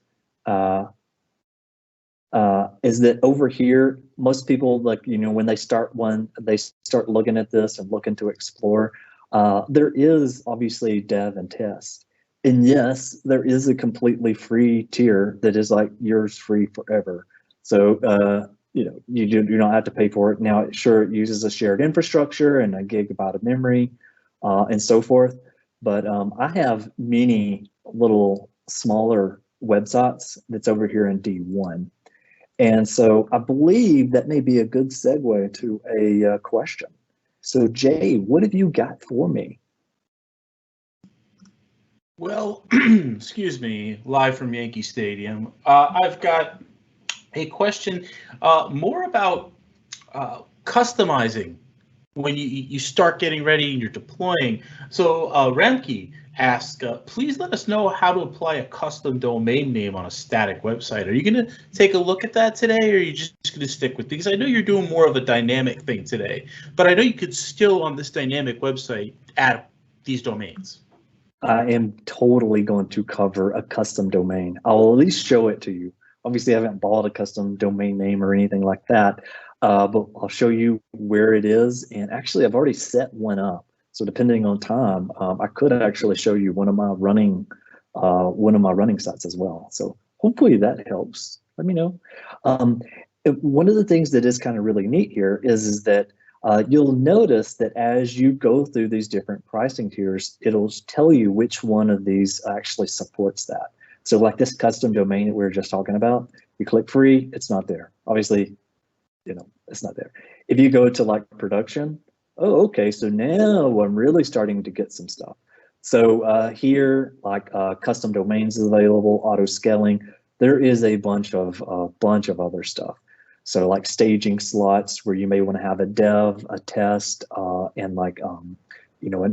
over here, most people, like, when they start looking at this and looking to explore, there is obviously dev and test. And yes, there is a completely free tier that is like yours free forever. So, you don't have to pay for it. Now, sure, it uses a shared infrastructure and a gigabyte of memory and so forth. But I have many little smaller websites that's over here in D1. And so I believe that may be a good segue to a question. So Jay, what have you got for me? Well, excuse me, live from Yankee Stadium. I've got a question more about customizing when you start getting ready and you're deploying. So Remke asked, please let us know how to apply a custom domain name on a static website. Are you going to take a look at that today, or are you just going to stick with these? I know you're doing more of a dynamic thing today, but I know you could still on this dynamic website add these domains. I am totally going to cover a custom domain. I'll at least show it to you. Obviously, I haven't bought a custom domain name or anything like that, but I'll show you where it is. And actually, I've already set one up. So depending on time, I could actually show you one of my running sites as well. So hopefully that helps. Let me know. One of the things that is kind of really neat here is that you'll notice that as you go through these different pricing tiers, it'll tell you which one of these actually supports that. So like this custom domain that we were just talking about, you click free, it's not there. Obviously, it's not there. If you go to like production, oh, okay, so now I'm really starting to get some stuff. So here, like custom domains is available, auto scaling. There is a bunch of other stuff. So like staging slots where you may want to have a dev, a test, and like an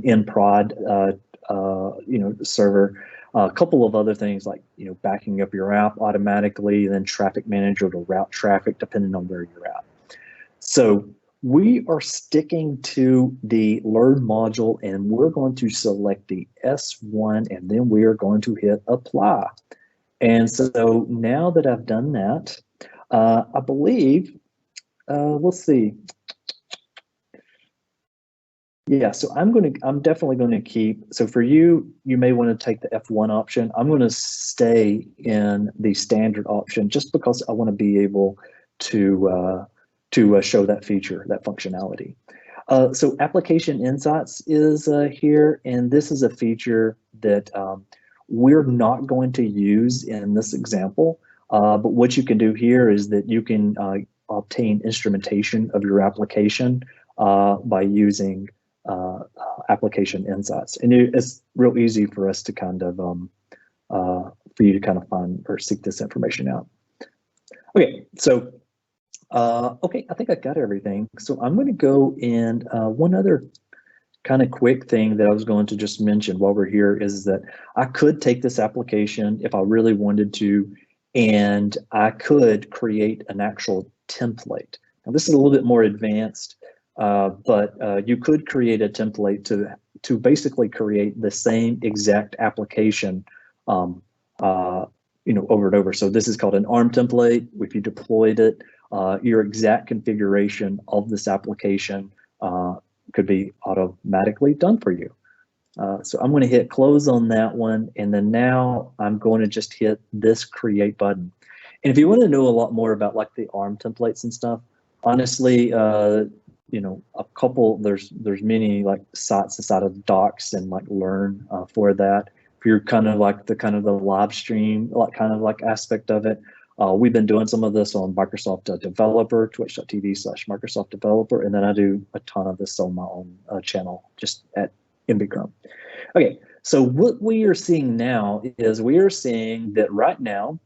in prod server. A couple of other things like backing up your app automatically, and then traffic manager to route traffic depending on where you're at. So we are sticking to the learn module, and we're going to select the S1, and then we are going to hit apply. And so now that I've done that, I believe, let's see. Yeah, so I'm definitely going to keep, so for you, you may want to take the F1 option. I'm going to stay in the standard option just because I want to be able to show that feature, that functionality. So application insights is here, and this is a feature that we're not going to use in this example. But what you can do here is that you can obtain instrumentation of your application by using application insights. And it's real easy for us to kind of, for you to kind of find or seek this information out. Okay, so, okay, I think I got everything. So I'm going to go and one other kind of quick thing that I was going to just mention while we're here is that I could take this application if I really wanted to, and I could create an actual template. Now this is a little bit more advanced, but you could create a template to basically create the same exact application, over and over. So this is called an ARM template. If you deployed it, your exact configuration of this application could be automatically done for you. So I'm going to hit close on that one, and then now I'm going to just hit this create button. And if you want to know a lot more about like the ARM templates and stuff, honestly, there's many like sites inside of Docs and like Learn for that. If you're kind of like the live stream like kind of like aspect of it, we've been doing some of this on Microsoft Developer, twitch.tv/Microsoft Developer, and then I do a ton of this on my own channel, just at MBChrome. Okay, so what we are seeing now is we are seeing that right now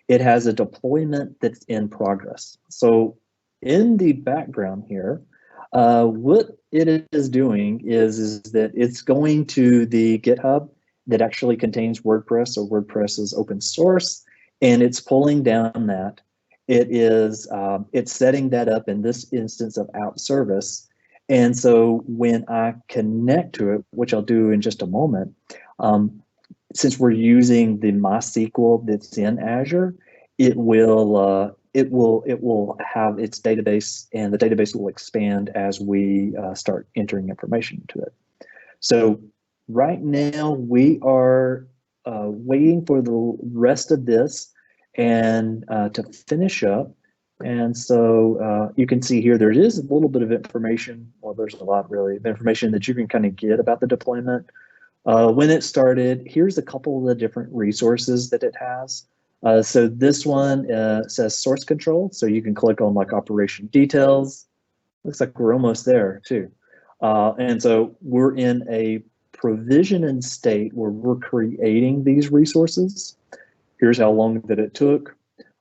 it has a deployment that's in progress. So in the background here, what it is doing is that it's going to the GitHub that actually contains WordPress, so WordPress is open source, and it's pulling down that. It's setting that up in this instance of out service. And so when I connect to it, which I'll do in just a moment, since we're using the MySQL that's in Azure, it will have its database, and the database will expand as we start entering information into it. So right now we are waiting for the rest of this and to finish up. And so you can see here, there is a little bit of information, well, there's a lot really of information that you can kind of get about the deployment. When it started, here's a couple of the different resources that it has. So this one says source control. So you can click on like operation details. Looks like we're almost there too. And so we're in a provisioning state where we're creating these resources. Here's how long that it took.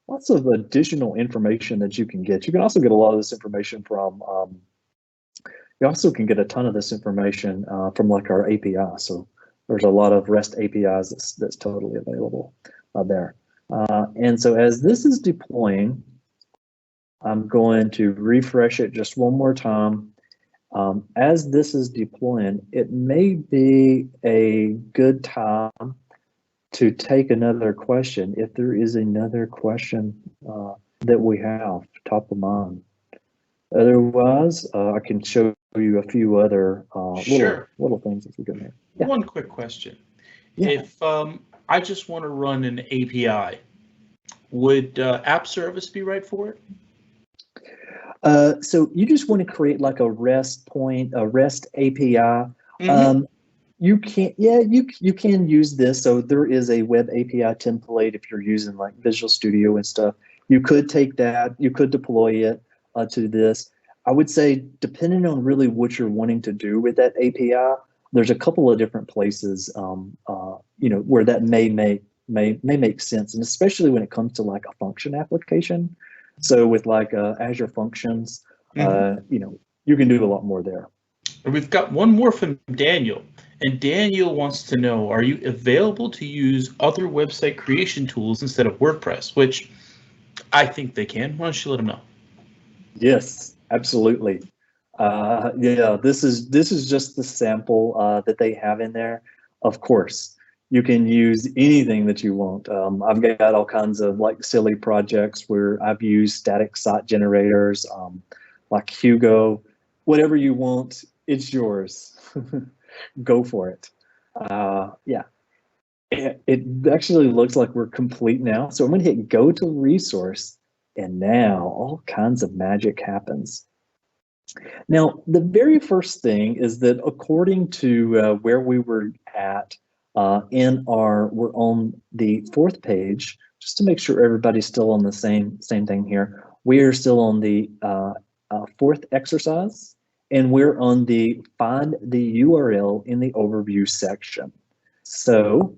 Lots of additional information that you can get. You can also get a lot of this information from, you also can get a ton of this information from like our API. So there's a lot of REST APIs that's totally available there. And so as this is deploying, I'm going to refresh it just one more time. As this is deploying, it may be a good time to take another question if there is another question that we have top of mind. Otherwise, I can show you a few other little things if we go here. Yeah. One quick question. Yeah. If I just want to run an API, would app service be right for it? So you just want to create like a REST API. Mm-hmm. You can use this. So there is a web API template if you're using like Visual Studio and stuff. You could take that, you could deploy it to this. I would say, depending on really what you're wanting to do with that API, there's a couple of different places, where that may make sense, and especially when it comes to like a function application. So with like Azure Functions, you can do a lot more there. We've got one more from Daniel, and Daniel wants to know, are you available to use other website creation tools instead of WordPress? Which I think they can. Why don't you let him know? Yes, absolutely. Yeah, this is just the sample that they have in there. Of course, you can use anything that you want. I've got all kinds of like silly projects where I've used static site generators, like Hugo, whatever you want. it's yours. Go for it. Yeah, it actually looks like we're complete now. So I'm going to hit go to resource, and now all kinds of magic happens. Now, the very first thing is that according to where we were at we're on the fourth page, just to make sure everybody's still on the same thing here. We are still on the fourth exercise, and we're on the find the URL in the overview section. So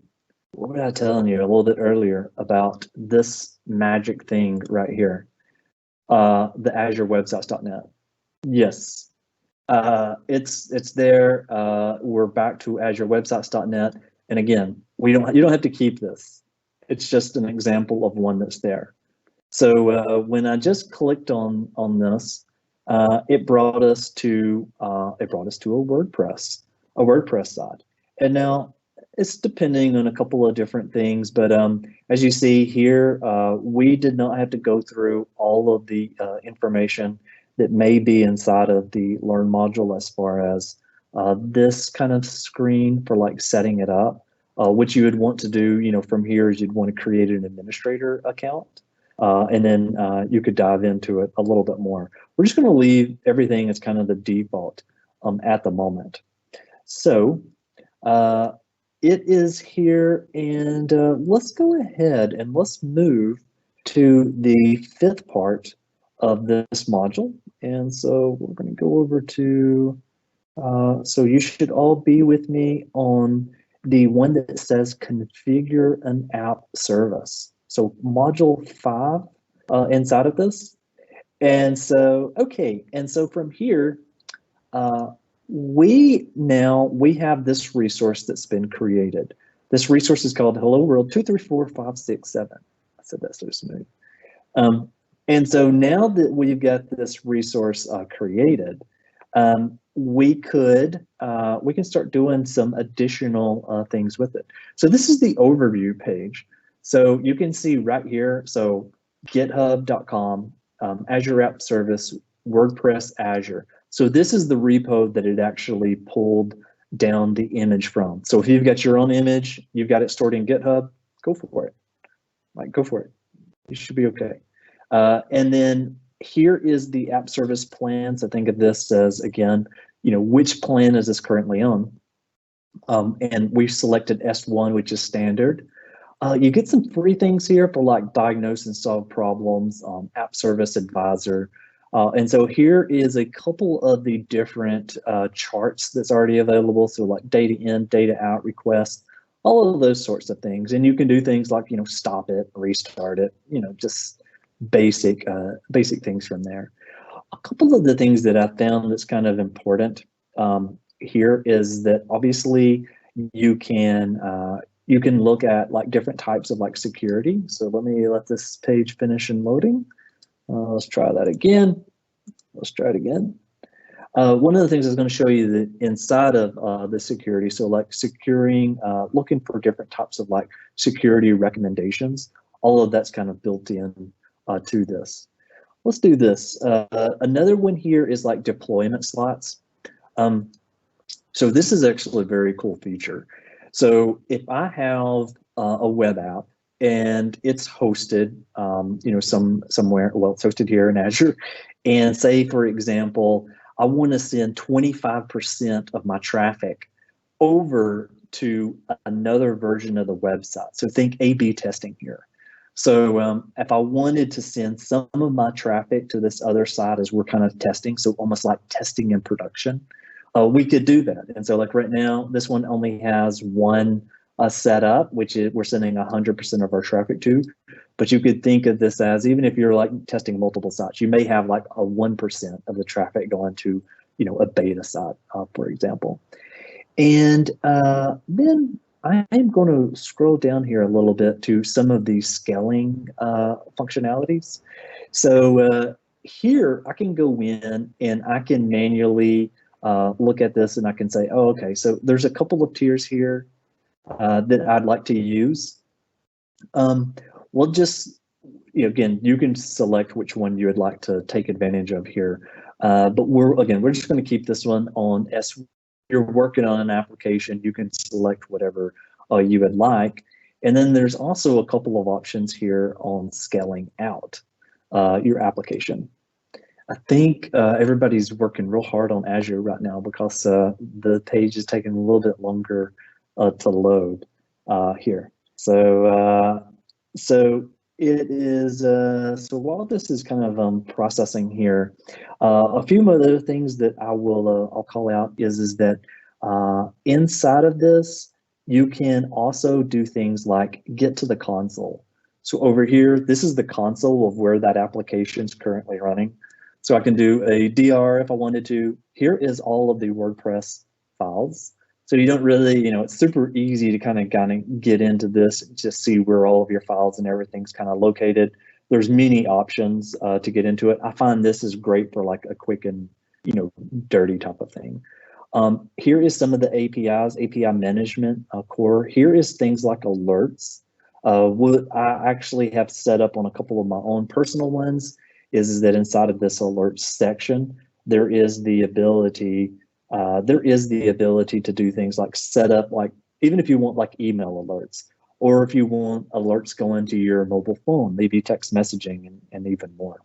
what was I telling you a little bit earlier about this magic thing right here? The Azure websites.net. Yes, it's there. We're back to Azure websites.net. And again, you don't have to keep this. It's just an example of one that's there. So when I just clicked on this, it brought us to a WordPress site. And now it's depending on a couple of different things, but as you see here, we did not have to go through all of the information that may be inside of the Learn module as far as this kind of screen for like setting it up. What you would want to do, from here is you'd want to create an administrator account. And then you could dive into it a little bit more. We're just going to leave everything as kind of the default at the moment. So it is here, and let's go ahead and let's move to the fifth part of this module. And so we're going to go over to, so you should all be with me on the one that says configure an app service. So module 5 inside of this. And so, okay, and so from here, we have this resource that's been created. This resource is called Hello World 234567. I said that so smooth. And so now that we've got this resource created, we can start doing some additional things with it. So this is the overview page. So you can see right here, so github.com, Azure App Service, WordPress Azure. So this is the repo that it actually pulled down the image from. So if you've got your own image, you've got it stored in GitHub, go for it. Go for it. You should be okay. And then here is the app service plan. So think of this as, again, which plan is this currently on? And we selected S1, which is standard. You get some free things here for like diagnose and solve problems, app service advisor. And so here is a couple of the different charts that's already available. So like data in, data out, request, all of those sorts of things. And you can do things like, stop it, restart it, just basic things from there. A couple of the things that I found that's kind of important here is that obviously you can look at like different types of like security. So let this page finish and loading. Let's try that again. Let's try it again. One of the things I was going to show you that inside of the security, so like securing, looking for different types of like security recommendations, all of that's kind of built in to this. Let's do this. Another one here is like deployment slots. So this is actually a very cool feature. So if I have a web app and it's hosted, somewhere, well, it's hosted here in Azure, and say, for example, I want to send 25% of my traffic over to another version of the website. So think A/B testing here. So if I wanted to send some of my traffic to this other side as we're kind of testing, so almost like testing in production, we could do that. And so like right now, this one only has one setup, which is we're sending 100% of our traffic to. But you could think of this as, even if you're like testing multiple sites, you may have like a 1% of the traffic going to, a beta site, for example. And then I am going to scroll down here a little bit to some of the scaling functionalities. So here I can go in and I can manually look at this and I can say, oh, okay, so there's a couple of tiers here that I'd like to use. We'll just, again, you can select which one you would like to take advantage of here. But we're just going to keep this one on. As you're working on an application, you can select whatever you would like. And then there's also a couple of options here on scaling out your application. I think everybody's working real hard on Azure right now because the page is taking a little bit longer to load here. So it is, so while this is kind of processing here, a few other things that I'll call out is that inside of this, you can also do things like get to the console. So over here, this is the console of where that application is currently running. So I can do a DR if I wanted to. Here is all of the WordPress files. So you don't really, it's super easy to kind of get into this, just see where all of your files and everything's kind of located. There's many options to get into it. I find this is great for like a quick and, dirty type of thing. Here is some of the APIs, API management core. Here is things like alerts. What I actually have set up on a couple of my own personal ones is that inside of this alerts section, there is the ability to do things like set up, like even if you want like email alerts, or if you want alerts going to your mobile phone, maybe text messaging and even more.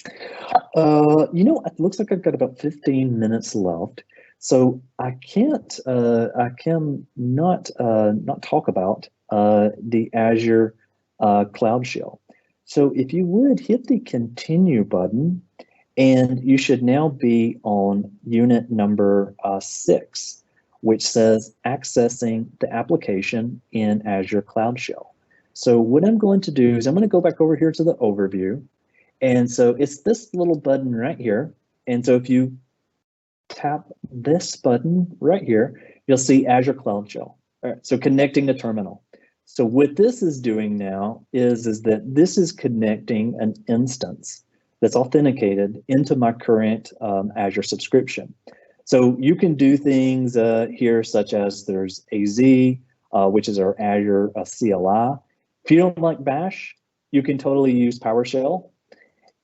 It looks like I've got about 15 minutes left. So I can not talk about the Azure Cloud Shell. So if you would hit the continue button, and you should now be on unit number 6, which says accessing the application in Azure Cloud Shell. So what I'm going to do is I'm going to go back over here to the overview. And so it's this little button right here. And so if you tap this button right here, you'll see Azure Cloud Shell. All right, so connecting the terminal. So what this is doing now is that this is connecting an instance that's authenticated into my current Azure subscription. So you can do things here such as there's AZ, which is our Azure CLI. If you don't like Bash, you can totally use PowerShell,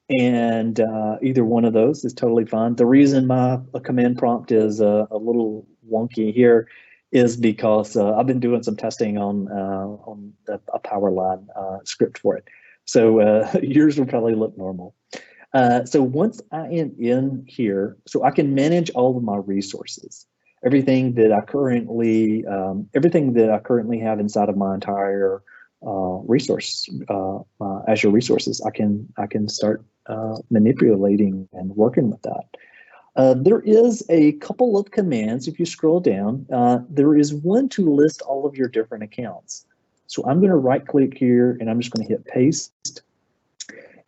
and either one of those is totally fine. The reason my command prompt is a little wonky here is because I've been doing some testing on a Powerline script for it. So yours will probably look normal. So once I am in here, so I can manage all of my resources, everything that I currently have inside of my entire Azure resources. I can start manipulating and working with that. There is a couple of commands. If you scroll down, there is one to list all of your different accounts. So I'm going to right click here and I'm just going to hit paste.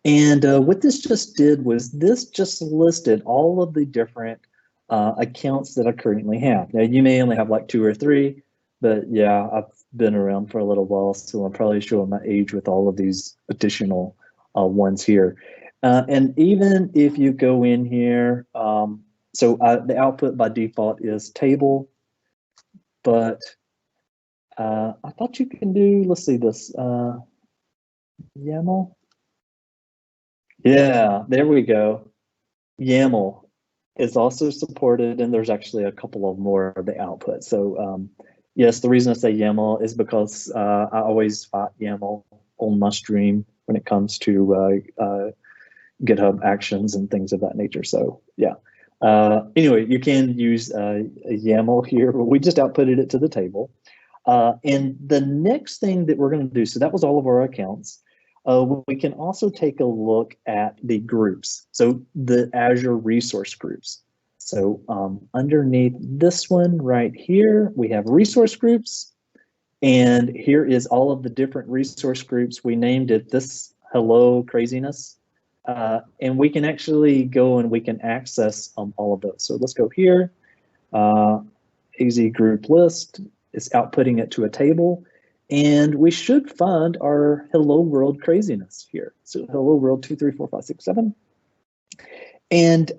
And what this just did was this just listed all of the different accounts that I currently have. Now, you may only have like 2 or 3, but yeah, I've been around for a little while, so I'm probably showing my age with all of these additional ones here. And even if you go in here, so the output by default is table, but I thought you can do, let's see this, YAML. Yeah, there we go. YAML is also supported, and there's actually a couple of more of the output. So yes, the reason I say YAML is because I always fight YAML on my stream when it comes to GitHub Actions and things of that nature. So yeah. Anyway, you can use a YAML here, but we just outputted it to the table. And the next thing that we're going to do, so that was all of our accounts. We can also take a look at the groups, so the Azure resource groups. So underneath this one right here, we have resource groups, and here is all of the different resource groups. We named it this hello craziness, and we can actually go and we can access all of those. So let's go here, AZ group list is outputting it to a table. And we should find our hello world craziness here. So hello world 2, 3, 4, 5, 6, 7. And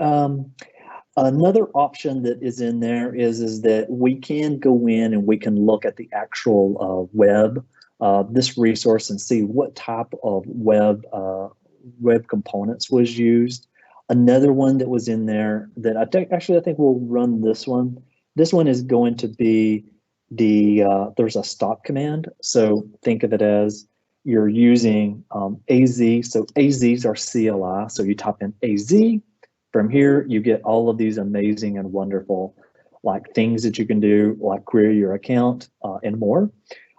another option that is in there is that we can go in and we can look at the actual web this resource and see what type of web components was used. Another one that was in there that I think we'll run this one. This one is going to be there's a stop command. So think of it as you're using AZ. So AZs are CLI. So you type in AZ. From here, you get all of these amazing and wonderful like things that you can do, like query your account and more.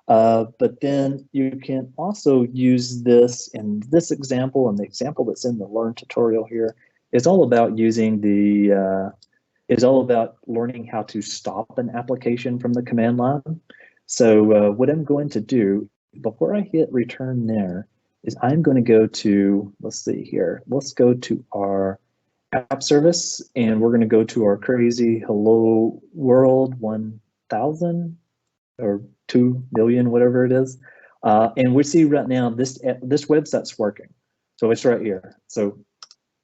But then you can also use this in this example, and the example that's in the Learn tutorial here is all about using learning how to stop an application from the command line. So what I'm going to do before I hit return there is I'm going to go to, let's see here, let's go to our app service, and we're going to go to our crazy hello world 1000 or 2 million, whatever it is. And we see right now this website's working. So it's right here. So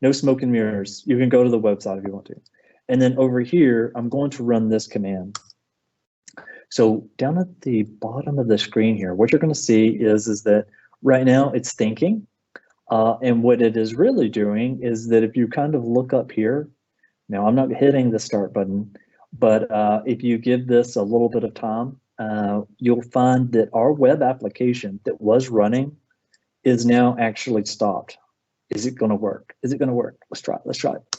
no smoke and mirrors. You can go to the website if you want to. And then over here, I'm going to run this command. So down at the bottom of the screen here, what you're going to see is that right now it's thinking. And what it is really doing is that if you kind of look up here, now I'm not hitting the start button, but if you give this a little bit of time, you'll find that our web application that was running is now actually stopped. Is it going to work? Is it going to work? Let's try it. Let's try it.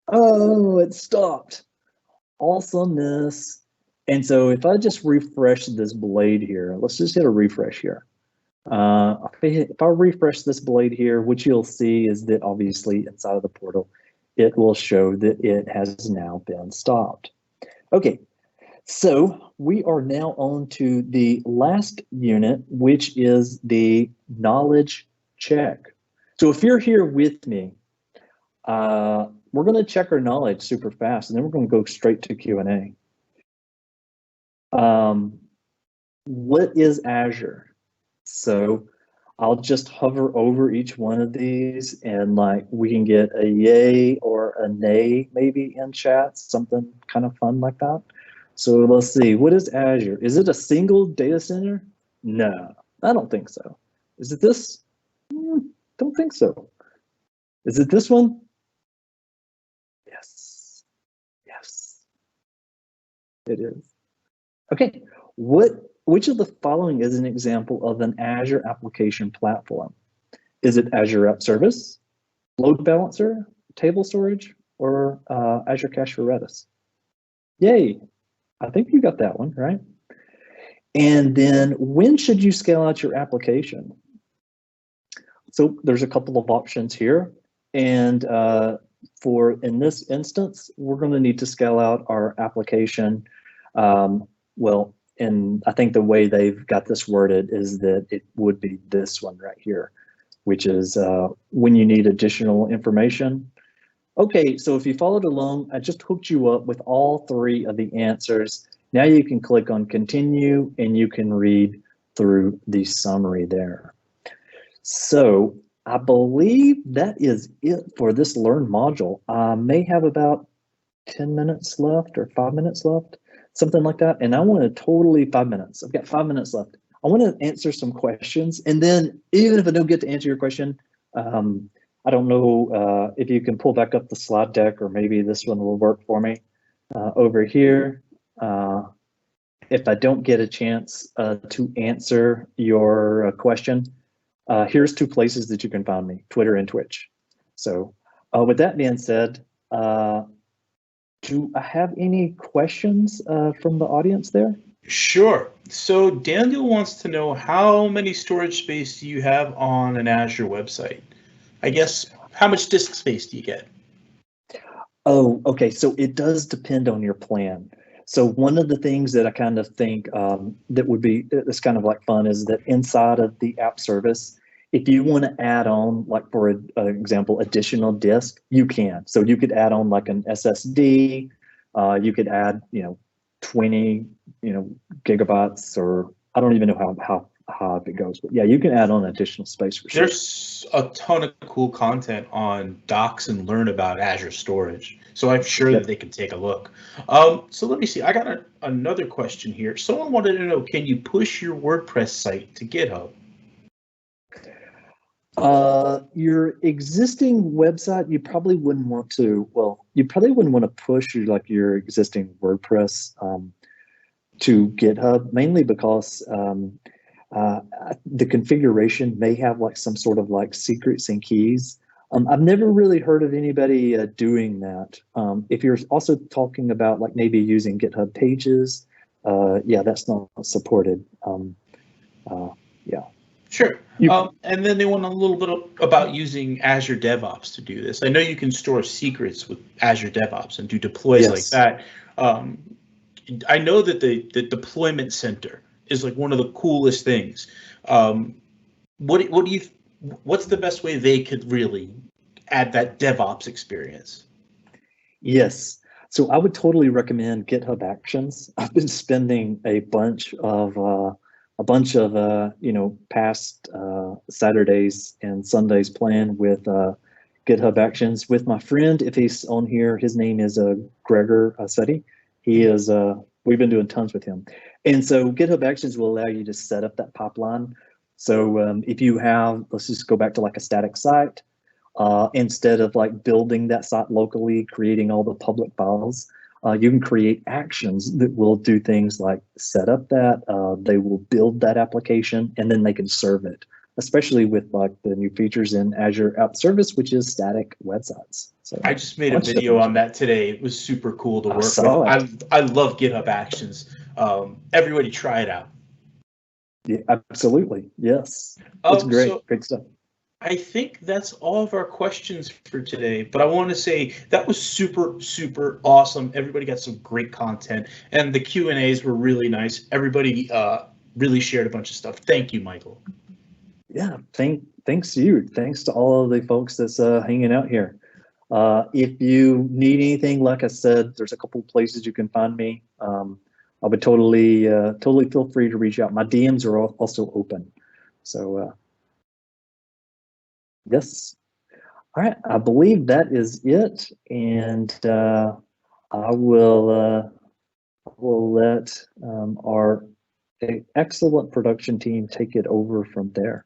Oh, it stopped. Awesomeness. And so if I just refresh this blade here, let's just hit a refresh here. If I refresh this blade here, what you'll see is that obviously inside of the portal, it will show that it has now been stopped. Okay, so we are now on to the last unit, which is the knowledge check. So if you're here with me, we're going to check our knowledge super fast, and then we're going to go straight to Q&A. What is Azure? So I'll just hover over each one of these, and like we can get a yay or a nay maybe in chat, something kind of fun like that. So let's see, what is Azure? Is it a single data center? No, I don't think so. Is it this? Don't think so. Is it this one? Yes, yes, it is. Okay, which of the following is an example of an Azure application platform? Is it Azure App Service, Load Balancer, Table Storage, or Azure Cache for Redis? Yay, I think you got that one, right? And then when should you scale out your application? So there's a couple of options here. And in this instance, we're going to need to scale out our application. And I think the way they've got this worded is that it would be this one right here, which is when you need additional information. Okay, so if you followed along, I just hooked you up with all 3 of the answers. Now you can click on continue and you can read through the summary there. So I believe that is it for this Learn module. I may have about 10 minutes left or 5 minutes left, something like that. And I want to totally 5 minutes. I've got 5 minutes left. I want to answer some questions. And then even if I don't get to answer your question, I don't know if you can pull back up the slide deck, or maybe this one will work for me over here. If I don't get a chance to answer your question, here's 2 places that you can find me, Twitter and Twitch. So with that being said, do I have any questions from the audience there? Sure. So Daniel wants to know, how many storage space do you have on an Azure website? I guess, how much disk space do you get? Oh, okay. So it does depend on your plan. So one of the things that I kind of think that would be, it's kind of like fun, is that inside of the app service, if you want to add on, like for an example, additional disk, you can. So you could add on like an SSD, you could add, 20, gigabytes, or I don't even know how how it goes. But yeah, you can add on additional space for sure. There's a ton of cool content on docs and learn about Azure storage. So I'm sure that they can take a look. So let me see. I got another question here. Someone wanted to know, can you push your WordPress site to GitHub? Your existing website, you probably wouldn't want to. Well, you probably wouldn't want to push your existing WordPress to GitHub, mainly because the configuration may have like some sort of like secrets and keys. I've never really heard of anybody doing that. If you're also talking about like maybe using GitHub Pages, yeah, that's not supported. Yeah. Sure. And then they want a little bit about using Azure DevOps to do this. I know you can store secrets with Azure DevOps and do deploys like that. I know that the deployment center is like one of the coolest things. What's the best way they could really add that DevOps experience? Yes. So I would totally recommend GitHub Actions. I've been spending a bunch of past Saturdays and Sundays playing with GitHub Actions with my friend. If he's on here, his name is Gregor Setti. He is. We've been doing tons with him, and so GitHub Actions will allow you to set up that pipeline. So if you have, let's just go back to like a static site. Instead of like building that site locally, creating all the public files, you can create actions that will do things like set up that, they will build that application, and then they can serve it, especially with like the new features in Azure App Service, which is static websites. So I just made a video on that today. It was super cool to work with. I love GitHub Actions. Everybody try it out. Yeah, absolutely. Yes. It's great. So great stuff. I think that's all of our questions for today, but I want to say that was super, super awesome. Everybody got some great content, and the Q&As were really nice. Everybody really shared a bunch of stuff. Thank you, Michael. Yeah, thanks to you. Thanks to all of the folks that's hanging out here. If you need anything, like I said, there's a couple places you can find me. I would totally feel free to reach out. My DMs are also open. So yes. All right, I believe that is it, and I will let our excellent production team take it over from there.